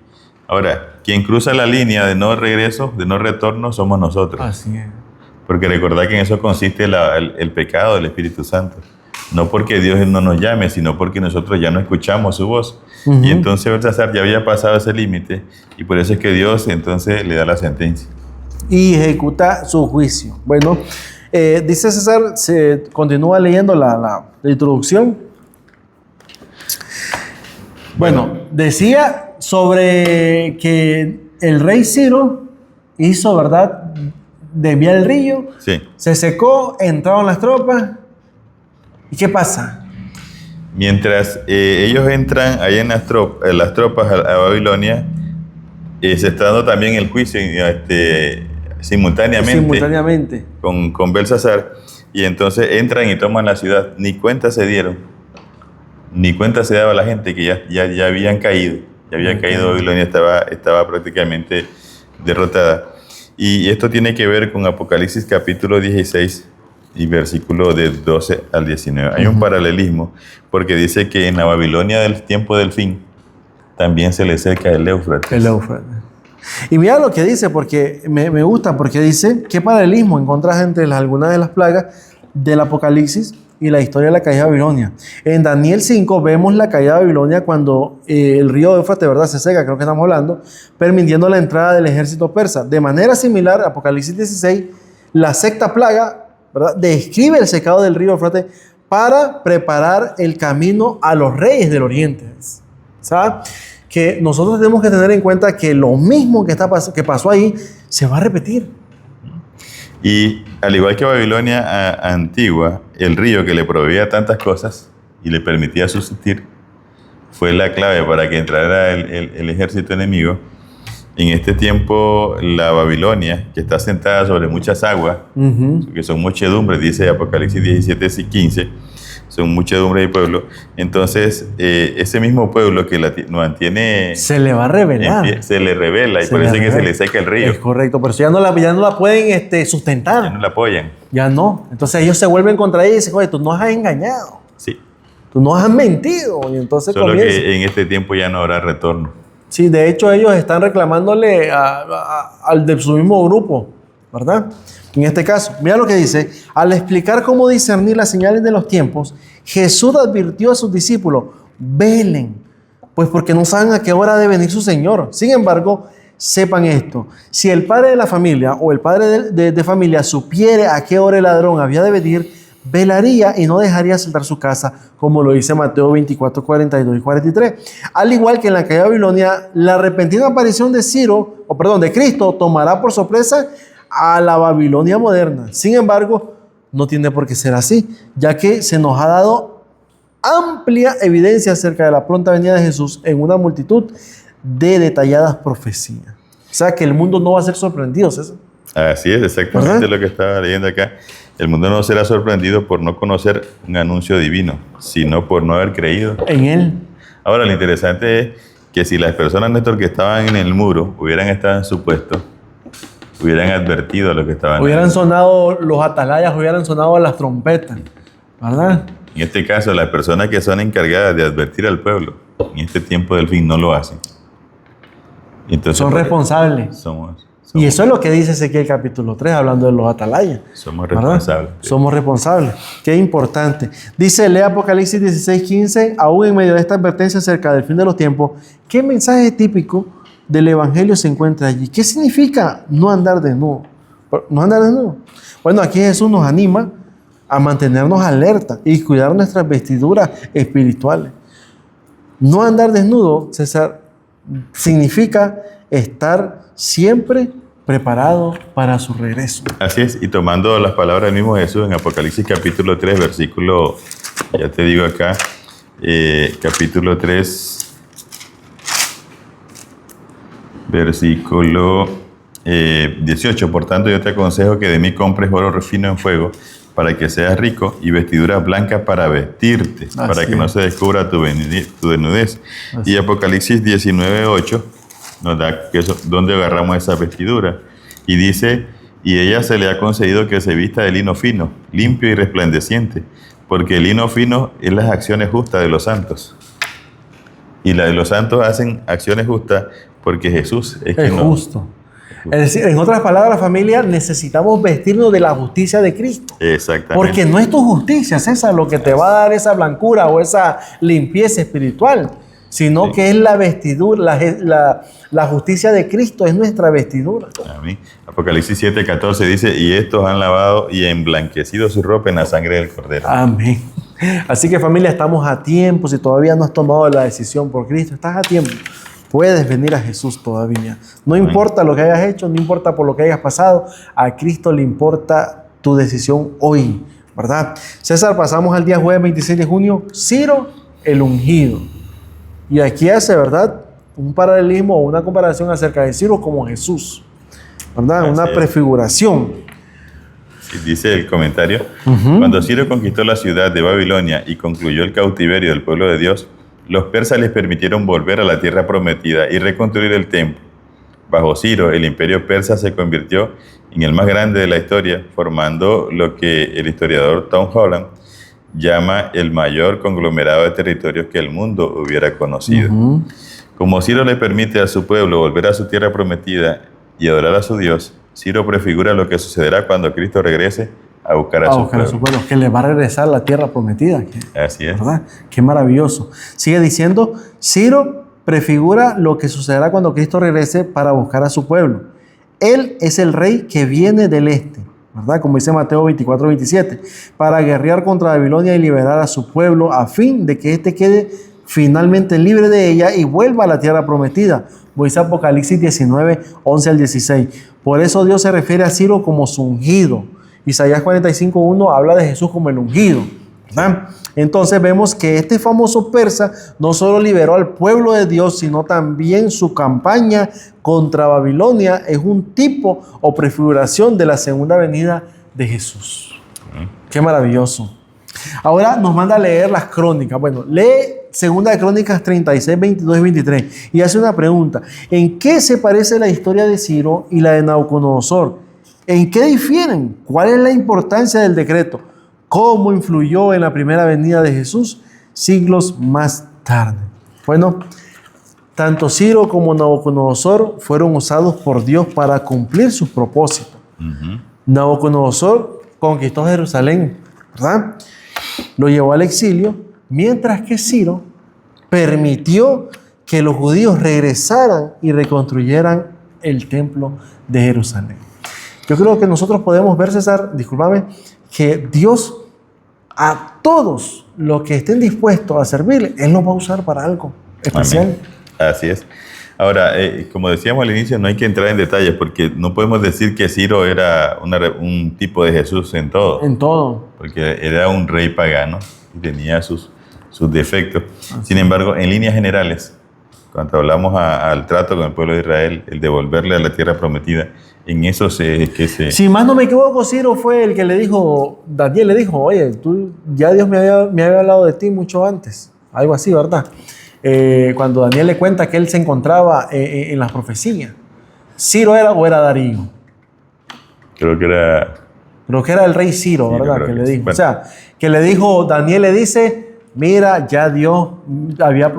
Ahora, quien cruza la línea de no regreso, de no retorno, somos nosotros. Así es. Porque recordad que en eso consiste el pecado del Espíritu Santo. No porque Dios no nos llame, sino porque nosotros ya no escuchamos su voz. Ujú. Y entonces Belsasar ya había pasado ese límite, y por eso es que Dios entonces le da la sentencia. Y ejecuta su juicio. Bueno, dice César, se continúa leyendo la introducción. Bueno, decía sobre que el rey Ciro hizo, ¿verdad?, desviar el río, Sí. se secó, entraron las tropas. ¿Y qué pasa? Mientras ellos entran ahí en las tropas a Babilonia, se está dando también el juicio simultáneamente con Belsasar, y entonces entran y toman la ciudad. Ni cuenta se dieron, ni cuenta se daba la gente que ya habían caído, Babilonia estaba prácticamente derrotada. Y esto tiene que ver con Apocalipsis capítulo 16 y versículo de 12 al 19. Hay un paralelismo, porque dice que en la Babilonia del tiempo del fin también se le seca el Éufrates. El Éufrates. Y mira lo que dice, porque me gusta, porque dice, ¿qué paralelismo encontrás entre algunas de las plagas del Apocalipsis y la historia de la caída de Babilonia? En Daniel 5 vemos la caída de Babilonia cuando el río Éufrates, ¿verdad?, se seca, creo que estamos hablando, permitiendo la entrada del ejército persa. De manera similar, Apocalipsis 16, la sexta plaga, ¿verdad?, describe el secado del río Éufrates para preparar el camino a los reyes del oriente. ¿Sabes? Que nosotros tenemos que tener en cuenta que lo mismo que pasó ahí se va a repetir. Y al igual que Babilonia antigua, el río que le proveía tantas cosas y le permitía subsistir, fue la clave para que entrara el ejército enemigo. En este tiempo, la Babilonia, que está sentada sobre muchas aguas, que son muchedumbres, dice Apocalipsis 17 y 15, son muchedumbres de pueblo. Entonces, ese mismo pueblo que nos mantiene... Se le va a revelar. Se le revela, y por eso es que se le seca el río. Es correcto, pero ya no la pueden sustentar. Ya no la apoyan. Ya no. Entonces ellos se vuelven contra ella y dicen, oye, tú nos has engañado. Sí. Tú nos has mentido. Y entonces Solo comienza. que en este tiempo ya no habrá retorno. Sí, de hecho ellos están reclamándole al de su mismo grupo, ¿verdad? En este caso, mira lo que dice: al explicar cómo discernir las señales de los tiempos, Jesús advirtió a sus discípulos: velen, pues porque no saben a qué hora debe venir su Señor. Sin embargo, sepan esto: si el padre de la familia o el padre de familia supiere a qué hora el ladrón había de venir, velaría y no dejaría saltar su casa, como lo dice Mateo 24, 42 y 43. Al igual que en la caída de Babilonia, la repentina aparición de Cristo tomará por sorpresa a la Babilonia moderna. Sin embargo, no tiene por qué ser así, ya que se nos ha dado amplia evidencia acerca de la pronta venida de Jesús en una multitud de detalladas profecías. O sea que el mundo no va a ser sorprendido, César. Así es, exactamente, ¿verdad?, lo que estaba leyendo acá. El mundo no será sorprendido por no conocer un anuncio divino, sino por no haber creído en él. Ahora, lo interesante es que si las personas, Néstor, que estaban en el muro hubieran estado en su puesto, hubieran advertido a lo que estaban. Hubieran sonado los atalayas, hubieran sonado las trompetas, ¿verdad? En este caso, las personas que son encargadas de advertir al pueblo en este tiempo del fin no lo hacen. Entonces, son responsables. Y eso es lo que dice Ezequiel capítulo 3, hablando de los atalayas. Somos responsables. Sí. Somos responsables. Qué importante. Dice, lee Apocalipsis 16, 15, aún en medio de esta advertencia acerca del fin de los tiempos, ¿qué mensaje típico del Evangelio se encuentra allí? ¿Qué significa no andar desnudo? ¿No andar desnudo? Bueno, aquí Jesús nos anima a mantenernos alerta y cuidar nuestras vestiduras espirituales. No andar desnudo, César, significa estar siempre preparado para su regreso. Así es, y tomando las palabras del mismo Jesús en Apocalipsis capítulo 3, versículo, ya te digo acá, capítulo 3, versículo 18, por tanto yo te aconsejo que de mí compres oro refino en fuego, para que seas rico, y vestiduras blancas para vestirte, para que no se descubra tu desnudez. Y Apocalipsis 19, 8 nos da dónde agarramos esa vestidura. Y dice, y ella se le ha concedido que se vista de lino fino, limpio y resplandeciente, porque el lino fino es las acciones justas de los santos. Y la de los santos hacen acciones justas porque Jesús es justo. Es decir, en otras palabras, familia, necesitamos vestirnos de la justicia de Cristo. Exactamente. Porque no es tu justicia, César, lo que te va a dar esa blancura o esa limpieza espiritual, sino que es la vestidura, la justicia de Cristo es nuestra vestidura. Amén. Apocalipsis 7:14 dice, y estos han lavado y emblanquecido su ropa en la sangre del Cordero. Amén. Así que, familia, estamos a tiempo. Si todavía no has tomado la decisión por Cristo, estás a tiempo. Puedes venir a Jesús todavía. No importa lo que hayas hecho, no importa por lo que hayas pasado, a Cristo le importa tu decisión hoy, ¿verdad? César, pasamos al día jueves 26 de junio, Ciro el ungido. Y aquí hace, ¿verdad?, un paralelismo o una comparación acerca de Ciro como Jesús, ¿verdad? Una prefiguración. Sí, dice el comentario, cuando Ciro conquistó la ciudad de Babilonia y concluyó el cautiverio del pueblo de Dios, los persas les permitieron volver a la tierra prometida y reconstruir el templo. Bajo Ciro, el imperio persa se convirtió en el más grande de la historia, formando lo que el historiador Tom Holland llama el mayor conglomerado de territorios que el mundo hubiera conocido. Como Ciro le permite a su pueblo volver a su tierra prometida y adorar a su Dios, Ciro prefigura lo que sucederá cuando Cristo regrese a buscar a su pueblo. Que le va a regresar la tierra prometida. Así es. ¿Verdad? Qué maravilloso. Sigue diciendo, Ciro prefigura lo que sucederá cuando Cristo regrese para buscar a su pueblo. Él es el rey que viene del este, ¿verdad? Como dice Mateo 24:27, para guerrear contra Babilonia y liberar a su pueblo a fin de que éste quede finalmente libre de ella y vuelva a la tierra prometida. Dice Apocalipsis 19:11 al 16. Por eso Dios se refiere a Ciro como su ungido. Isaías 45:1 habla de Jesús como el ungido, ¿verdad? Entonces vemos que este famoso persa no solo liberó al pueblo de Dios, sino también su campaña contra Babilonia es un tipo o prefiguración de la segunda venida de Jesús. Qué maravilloso. Ahora nos manda a leer las crónicas. Bueno, lee Segunda de Crónicas 36, 22 y 23 y hace una pregunta. ¿En qué se parece la historia de Ciro y la de Nabucodonosor? ¿En qué difieren? ¿Cuál es la importancia del decreto? ¿Cómo influyó en la primera venida de Jesús siglos más tarde? Bueno, tanto Ciro como Nabucodonosor fueron usados por Dios para cumplir sus propósitos. Nabucodonosor conquistó Jerusalén, ¿verdad? Lo llevó al exilio, mientras que Ciro permitió que los judíos regresaran y reconstruyeran el templo de Jerusalén. Yo creo que nosotros podemos ver, César, discúlpame, que Dios a todos los que estén dispuestos a servirle, Él los va a usar para algo especial. Amén. Así es. Ahora, como decíamos al inicio, no hay que entrar en detalles porque no podemos decir que Ciro era un tipo de Jesús en todo. En todo. Porque era un rey pagano y tenía sus defectos. Sin embargo, en líneas generales, cuando hablamos al trato con el pueblo de Israel, el devolverle a la tierra prometida, en eso Si más no me equivoco, Ciro fue el que le dijo, Daniel le dijo, oye, ya Dios me había hablado de ti mucho antes. Algo así, ¿verdad? Cuando Daniel le cuenta que él se encontraba en las profecías. ¿Ciro era o era Darío? Creo que era el rey Ciro, sí, ¿verdad? Que le dijo. Bueno. O sea, que le dijo, Daniel le dice, mira, ya Dios había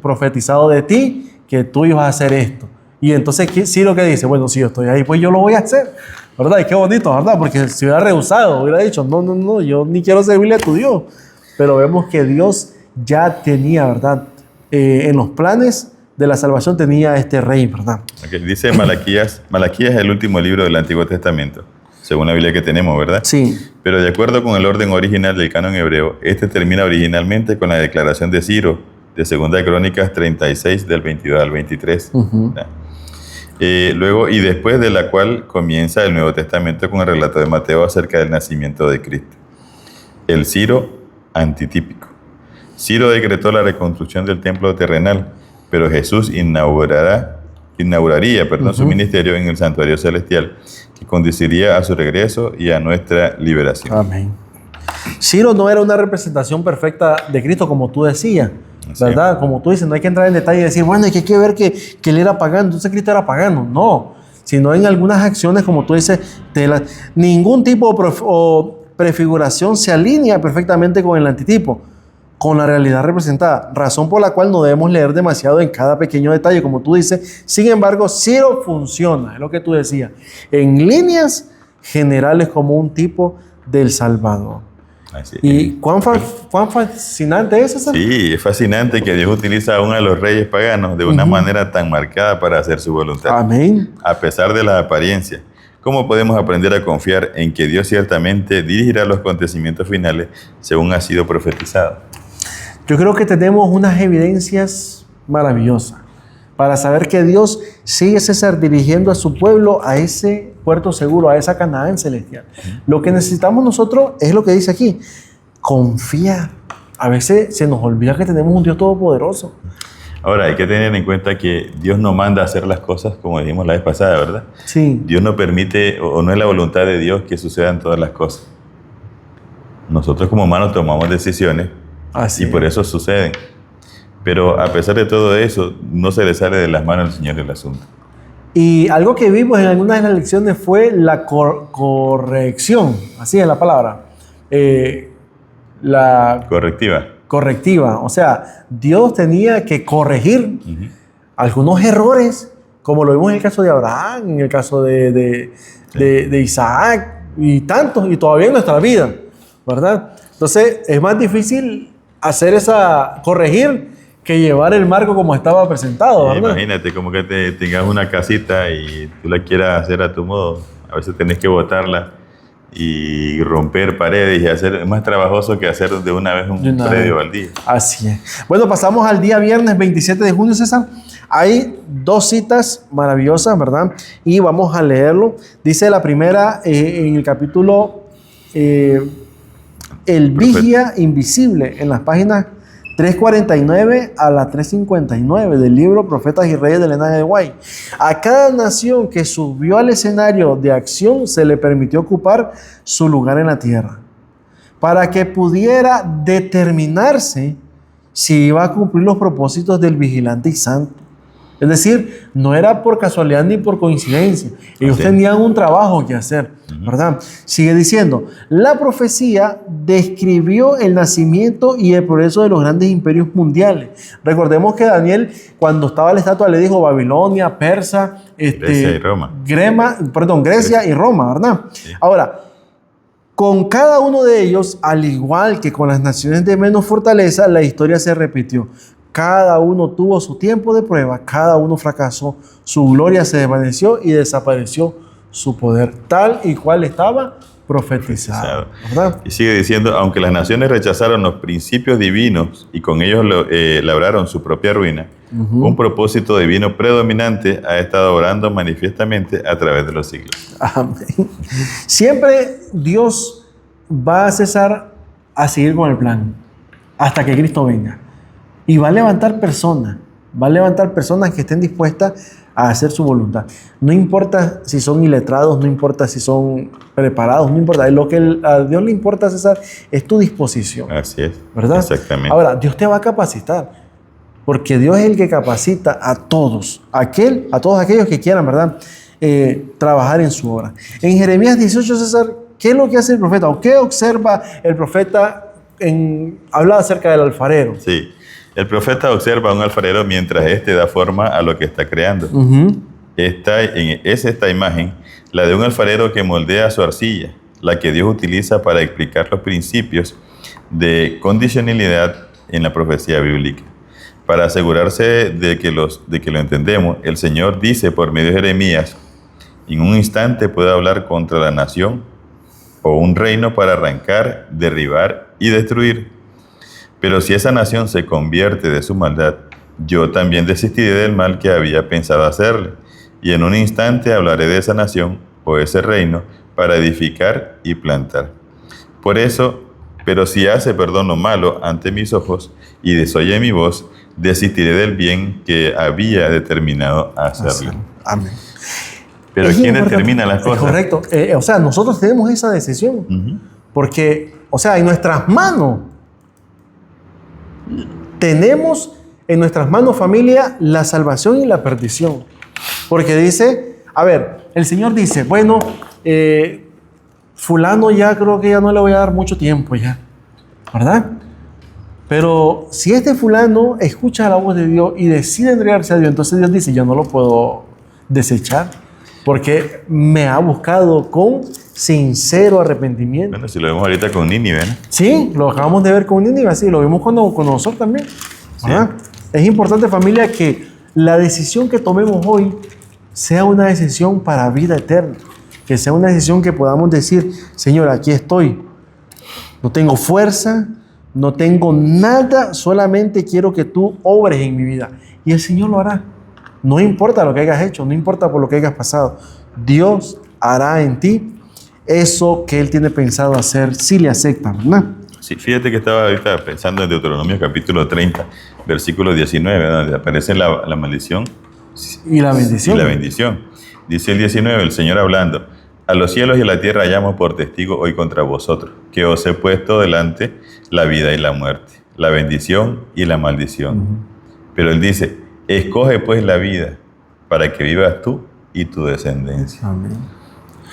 profetizado de ti que tú ibas a hacer esto. Y entonces Ciro que dice, bueno, si yo estoy ahí, pues yo lo voy a hacer, ¿verdad? Y qué bonito, ¿verdad? Porque si hubiera rehusado, hubiera dicho, no, yo ni quiero servirle a tu Dios. Pero vemos que Dios ya tenía, ¿verdad? En los planes de la salvación tenía este rey, ¿verdad? Okay. Dice Malaquías es el último libro del Antiguo Testamento, según la Biblia que tenemos, ¿verdad? Sí. Pero de acuerdo con el orden original del canon hebreo, este termina originalmente con la declaración de Ciro, de Segunda de Crónicas 36, del 22 al 23. Luego, y después de la cual comienza el Nuevo Testamento con el relato de Mateo acerca del nacimiento de Cristo. El Ciro antitípico. Ciro decretó la reconstrucción del templo terrenal, pero Jesús inauguraría su ministerio en el santuario celestial, que conduciría a su regreso y a nuestra liberación. Amén. Ciro no era una representación perfecta de Cristo, como tú decías, ¿verdad? Sí. Como tú dices, no hay que entrar en detalle y decir, bueno, hay que ver que él era pagano, entonces Cristo era pagano. No, sino en algunas acciones, como tú dices, ningún tipo de prefiguración se alinea perfectamente con el antitipo. con la realidad representada, razón por la cual no debemos leer demasiado en cada pequeño detalle, como tú dices. Sin embargo, Ciro funciona, es lo que tú decías, en líneas generales como un tipo del Salvador. Así es. ¿Y cuán fascinante es eso? Sí, es fascinante que Dios utiliza aún a los reyes paganos de una manera tan marcada para hacer su voluntad. Amén. A pesar de la apariencia. ¿Cómo podemos aprender a confiar en que Dios ciertamente dirigirá los acontecimientos finales según ha sido profetizado? Yo creo que tenemos unas evidencias maravillosas para saber que Dios sigue, César, dirigiendo a su pueblo a ese puerto seguro, a esa Canaán celestial. Lo que necesitamos nosotros es lo que dice aquí, confiar. A veces se nos olvida que tenemos un Dios todopoderoso. Ahora, hay que tener en cuenta que Dios no manda a hacer las cosas como dijimos la vez pasada, ¿verdad? Sí. Dios no permite, o no es la voluntad de Dios que sucedan todas las cosas. Nosotros como humanos tomamos decisiones Así y por eso suceden. Pero a pesar de todo eso, no se le sale de las manos al Señor el asunto. Y algo que vimos en algunas de las lecciones fue la corrección, así es la palabra. La Correctiva. correctiva. O sea, Dios tenía que corregir algunos errores, como lo vimos en el caso de Abraham, en el caso de Isaac y tantos, y todavía en nuestra vida, ¿verdad? Entonces, es más difícil corregir que llevar el marco como estaba presentado, ¿verdad? Imagínate como que tengas una casita y tú la quieras hacer a tu modo. A veces tenés que botarla y romper paredes y hacer, es más trabajoso que hacer de una vez un predio baldío. Así es. Bueno, pasamos al día viernes 27 de junio, César. Hay dos citas maravillosas, ¿verdad? Y vamos a leerlo. Dice la primera en el capítulo El Vigia Invisible, en las páginas 349 a la 359 del libro Profetas y Reyes del linaje de White. A cada nación que subió al escenario de acción se le permitió ocupar su lugar en la tierra, para que pudiera determinarse si iba a cumplir los propósitos del vigilante y santo. Es decir, no era por casualidad ni por coincidencia. Ellos tenían un trabajo que hacer, ¿verdad? Sigue diciendo, la profecía describió el nacimiento y el progreso de los grandes imperios mundiales. Recordemos que Daniel, cuando estaba la estatua, le dijo Babilonia, Persa, Grecia y Roma. Grecia y Roma, ¿verdad? Sí. Ahora, con cada uno de ellos, al igual que con las naciones de menos fortaleza, la historia se repitió. Cada uno tuvo su tiempo de prueba, cada uno fracasó, su gloria se desvaneció y desapareció su poder, tal y cual estaba profetizado. ¿Verdad? Y sigue diciendo, aunque las naciones rechazaron los principios divinos y con ellos labraron su propia ruina, un propósito divino predominante ha estado obrando manifiestamente a través de los siglos. Amén. Siempre Dios va a cesar a seguir con el plan hasta que Cristo venga. Y va a levantar personas que estén dispuestas a hacer su voluntad. No importa si son iletrados, no importa si son preparados, no importa. Lo que a Dios le importa, César, es tu disposición. Así es. ¿Verdad? Exactamente. Ahora, Dios te va a capacitar, porque Dios es el que capacita a todos, a todos aquellos que quieran, ¿verdad? Trabajar en su obra. En Jeremías 18, César, ¿qué es lo que hace el profeta? ¿O qué observa el profeta? Habla acerca del alfarero. Sí. El profeta observa a un alfarero mientras éste da forma a lo que está creando. Es esta imagen, la de un alfarero que moldea su arcilla, la que Dios utiliza para explicar los principios de condicionalidad en la profecía bíblica. Para asegurarse de que lo entendemos, el Señor dice por medio de Jeremías, en un instante puedo hablar contra la nación o un reino para arrancar, derribar y destruir. Pero si esa nación se convierte de su maldad, yo también desistiré del mal que había pensado hacerle, y en un instante hablaré de esa nación o ese reino para edificar y plantar. Por eso, pero si hace lo malo ante mis ojos y desoye mi voz, desistiré del bien que había determinado hacerle. Amén. Pero ¿quién determina las cosas? Correcto. O sea, nosotros tenemos esa decisión. Porque, en nuestras manos, tenemos en nuestras manos, familia, la salvación y la perdición. Porque dice, el Señor dice, bueno, fulano ya creo que ya no le voy a dar mucho tiempo ya, ¿verdad? Pero si este fulano escucha la voz de Dios y decide entregarse a Dios, entonces Dios dice, yo no lo puedo desechar porque me ha buscado con sincero arrepentimiento. Bueno, si lo vemos ahorita con Nínive, ¿no? Sí, lo acabamos de ver con Nínive, así lo vimos con nosotros también. ¿Verdad? Es importante, familia, que la decisión que tomemos hoy sea una decisión para vida eterna. Que sea una decisión que podamos decir, Señor, aquí estoy. No tengo fuerza, no tengo nada, solamente quiero que tú obres en mi vida. Y el Señor lo hará. No importa lo que hayas hecho, no importa por lo que hayas pasado. Dios hará en ti eso que Él tiene pensado hacer si le aceptan, ¿verdad? Sí, fíjate que estaba ahorita pensando en Deuteronomio capítulo 30, versículo 19, donde aparece la maldición y la bendición. Y la bendición. Dice el 19, el Señor hablando, a los cielos y a la tierra llamo por testigo hoy contra vosotros, que os he puesto delante la vida y la muerte, la bendición y la maldición. Pero Él dice, escoge pues la vida para que vivas tú y tu descendencia. Amén.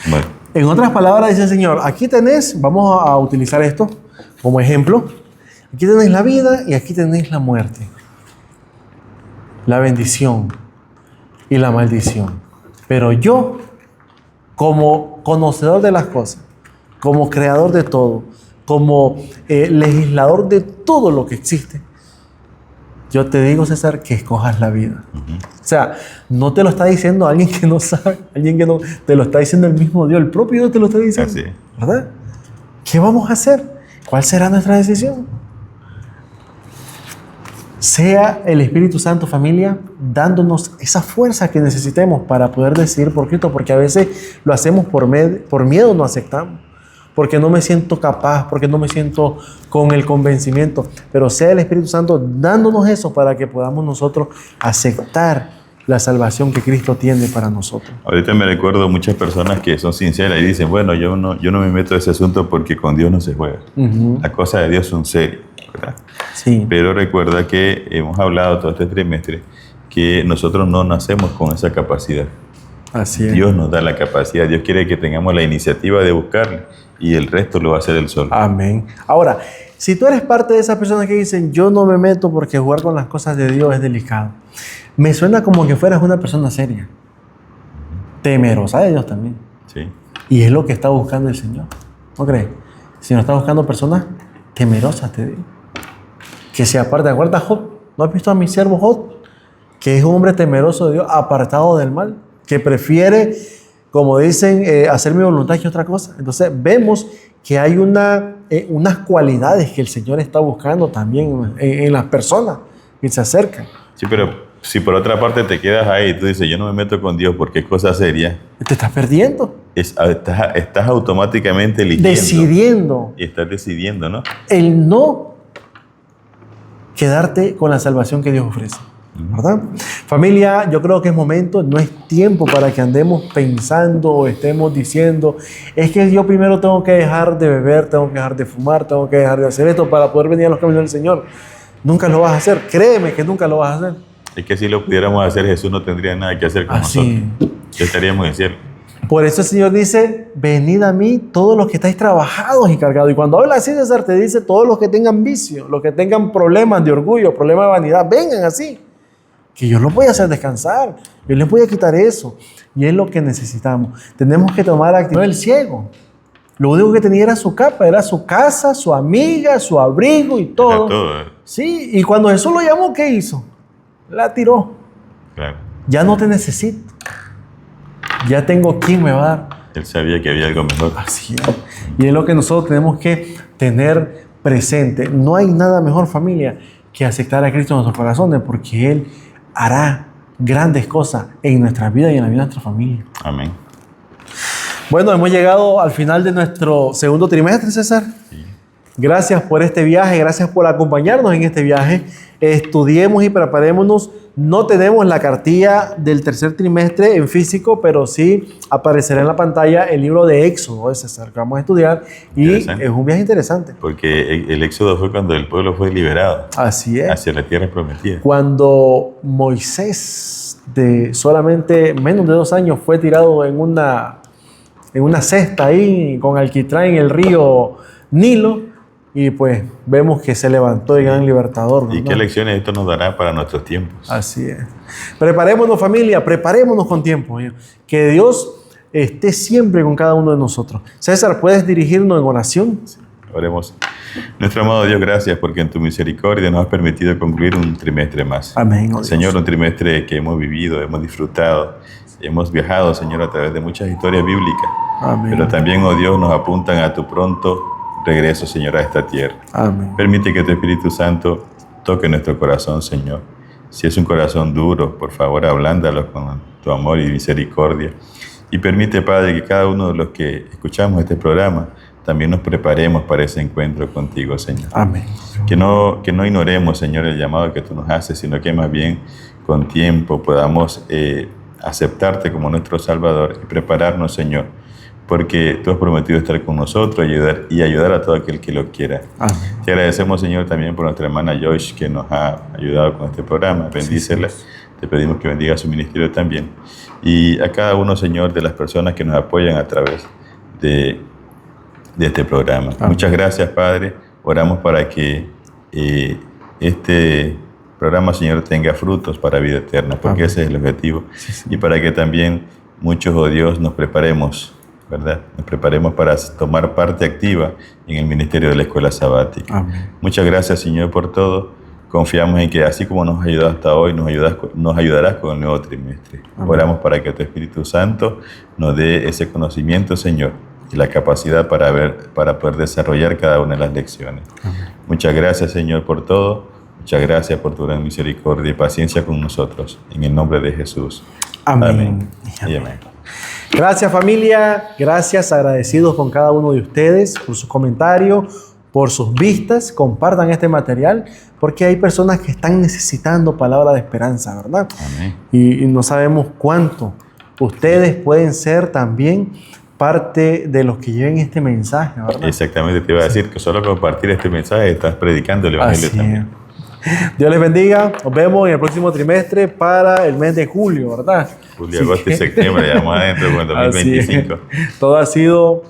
Bueno. En otras palabras dice el Señor, aquí tenés, vamos a utilizar esto como ejemplo, aquí tenéis la vida y aquí tenéis la muerte, la bendición y la maldición. Pero yo, como conocedor de las cosas, como creador de todo, como legislador de todo lo que existe, yo te digo, César, que escojas la vida. O sea, no te lo está diciendo alguien que no sabe, alguien que no, te lo está diciendo el mismo Dios, el propio Dios te lo está diciendo. Así. ¿Verdad? ¿Qué vamos a hacer? ¿Cuál será nuestra decisión? Sea el Espíritu Santo, familia, dándonos esa fuerza que necesitemos para poder decidir por Cristo, porque a veces lo hacemos por miedo, no aceptamos, porque no me siento capaz, porque no me siento con el convencimiento, pero sea el Espíritu Santo dándonos eso para que podamos nosotros aceptar la salvación que Cristo tiene para nosotros. Ahorita me recuerdo muchas personas que son sinceras y dicen, bueno, yo no me meto en ese asunto porque con Dios no se juega. Las cosas de Dios son serias, ¿verdad? Sí. Pero recuerda que hemos hablado todo este trimestre que nosotros no nacemos con esa capacidad. Así es. Dios nos da la capacidad, Dios quiere que tengamos la iniciativa de buscarle y el resto lo va a hacer Él solo. Amén. Ahora, si tú eres parte de esas personas que dicen, yo no me meto porque jugar con las cosas de Dios es delicado, me suena como que fueras una persona seria, temerosa de Dios también. Sí. Y es lo que está buscando el Señor. ¿No crees? El Señor está buscando personas temerosas, te digo. Que se aparten. ¿Acuerdas Job? ¿No has visto a mi siervo Job? Que es un hombre temeroso de Dios, apartado del mal, que prefiere, como dicen, hacer mi voluntad que otra cosa. Entonces vemos que hay unas cualidades que el Señor está buscando también en las personas que se acercan. Sí, pero si por otra parte te quedas ahí y tú dices, yo no me meto con Dios porque es cosa seria, Te estás perdiendo. Estás automáticamente eligiendo. Decidiendo. Y estás decidiendo, ¿no? El no quedarte con la salvación que Dios ofrece. ¿Verdad? Familia, yo creo que es momento, no es tiempo para que andemos pensando o estemos diciendo, es que yo primero tengo que dejar de beber, tengo que dejar de fumar, tengo que dejar de hacer esto para poder venir a los caminos del Señor. Nunca lo vas a hacer, créeme que nunca lo vas a hacer. Es que si lo pudiéramos hacer, Jesús no tendría nada que hacer con nosotros. Ya estaríamos en el cielo. Por eso el Señor dice, venid a mí todos los que estáis trabajados y cargados. Y cuando habla así, César, te dice todos los que tengan vicio, los que tengan problemas de orgullo, problemas de vanidad, vengan así. Que yo los voy a hacer descansar, yo les voy a quitar eso. Y es lo que necesitamos. Tenemos que tomar actitud del ciego. Lo único que tenía era su capa, era su casa, su amiga, su abrigo y todo. Sí, y cuando Jesús lo llamó, ¿qué hizo? La tiró. Claro. Ya no te necesito. Ya tengo quien me va a dar. Él sabía que había algo mejor. Así es. Y es lo que nosotros tenemos que tener presente. No hay nada mejor, familia, que aceptar a Cristo en nuestros corazones, porque Él hará grandes cosas en nuestra vida y en la vida de nuestra familia. Amén. Bueno, hemos llegado al final de nuestro segundo trimestre, César. Sí. Gracias por este viaje, gracias por acompañarnos en este viaje. Estudiemos y preparémonos. No tenemos la cartilla del tercer trimestre en físico, pero sí aparecerá en la pantalla el libro de Éxodo, César, que vamos a estudiar. Y es un viaje interesante. Porque el Éxodo fue cuando el pueblo fue liberado. Así es. Hacia la tierra prometida. Cuando Moisés, de solamente menos de 2 años, fue tirado en una cesta ahí con alquitrán en el río Nilo. y pues vemos que se levantó el gran libertador, ¿verdad? ¿Y qué lecciones esto nos dará para nuestros tiempos? Así es. Preparémonos, familia, preparémonos con tiempo. Que Dios esté siempre con cada uno de nosotros. César, ¿puedes dirigirnos en oración? Sí, oremos. Nuestro amado Dios, gracias porque en tu misericordia nos has permitido concluir un trimestre más. Amén. Oh Dios. Señor, un trimestre que hemos vivido, hemos disfrutado, hemos viajado, Señor, a través de muchas historias bíblicas. Amén. Pero también, oh Dios, nos apuntan a tu pronto regreso, Señor, a esta tierra. Amén. Permite que tu Espíritu Santo toque nuestro corazón, Señor. Si es un corazón duro, por favor, ablándalo con tu amor y misericordia. Y permite, Padre, que cada uno de los que escuchamos este programa también nos preparemos para ese encuentro contigo, Señor. Amén. Que no ignoremos, Señor, el llamado que tú nos haces, sino que más bien con tiempo podamos aceptarte como nuestro Salvador y prepararnos, Señor, porque tú has prometido estar con nosotros y ayudar a todo aquel que lo quiera. Amén. Te agradecemos, Señor, también por nuestra hermana Joyce, que nos ha ayudado con este programa. Bendícela. Sí. Te pedimos que bendiga su ministerio también. Y a cada uno, Señor, de las personas que nos apoyan a través de este programa. Amén. Muchas gracias, Padre. Oramos para que este programa, Señor, tenga frutos para vida eterna, porque Amén. ese es el objetivo. Sí. Y para que también muchos, oh Dios, nos preparemos, ¿verdad? Nos preparemos para tomar parte activa en el ministerio de la escuela sabática. Amén. Muchas gracias, Señor, por todo. Confiamos en que así como nos has ayudado hasta hoy, nos ayudarás con el nuevo trimestre. Amén. Oramos para que tu Espíritu Santo nos dé ese conocimiento, Señor, y la capacidad para poder desarrollar cada una de las lecciones. Amén. Muchas gracias, Señor, por todo. Muchas gracias por tu gran misericordia y paciencia con nosotros. En el nombre de Jesús. Amén. Amén. Amén. Y amén. Gracias, familia. Gracias, agradecidos con cada uno de ustedes por sus comentarios, por sus vistas. Compartan este material porque hay personas que están necesitando palabra de esperanza, ¿verdad? Amén. Y no sabemos cuánto ustedes pueden ser también parte de los que lleven este mensaje, ¿verdad? Exactamente, te iba a decir que solo compartir este mensaje estás predicando el Evangelio Así también. es. Dios les bendiga. Nos vemos en el próximo trimestre para el mes de julio, ¿verdad? Julio, Así agosto y que- septiembre, ya vamos adentro con el Así es. 2025. Todo ha sido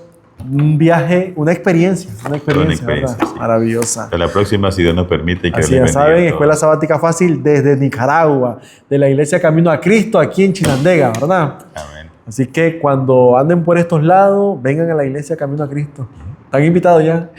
un viaje, una experiencia, experiencia, ¿verdad? sí. Maravillosa. Hasta la próxima, si Dios nos permite. Que Así Dios ya les bendiga saben, a todos. Escuela Sabática Fácil desde Nicaragua, de la Iglesia Camino a Cristo aquí en Chinandega, ¿verdad? Amén. Así que cuando anden por estos lados, vengan a la Iglesia Camino a Cristo. ¿Están invitados ya?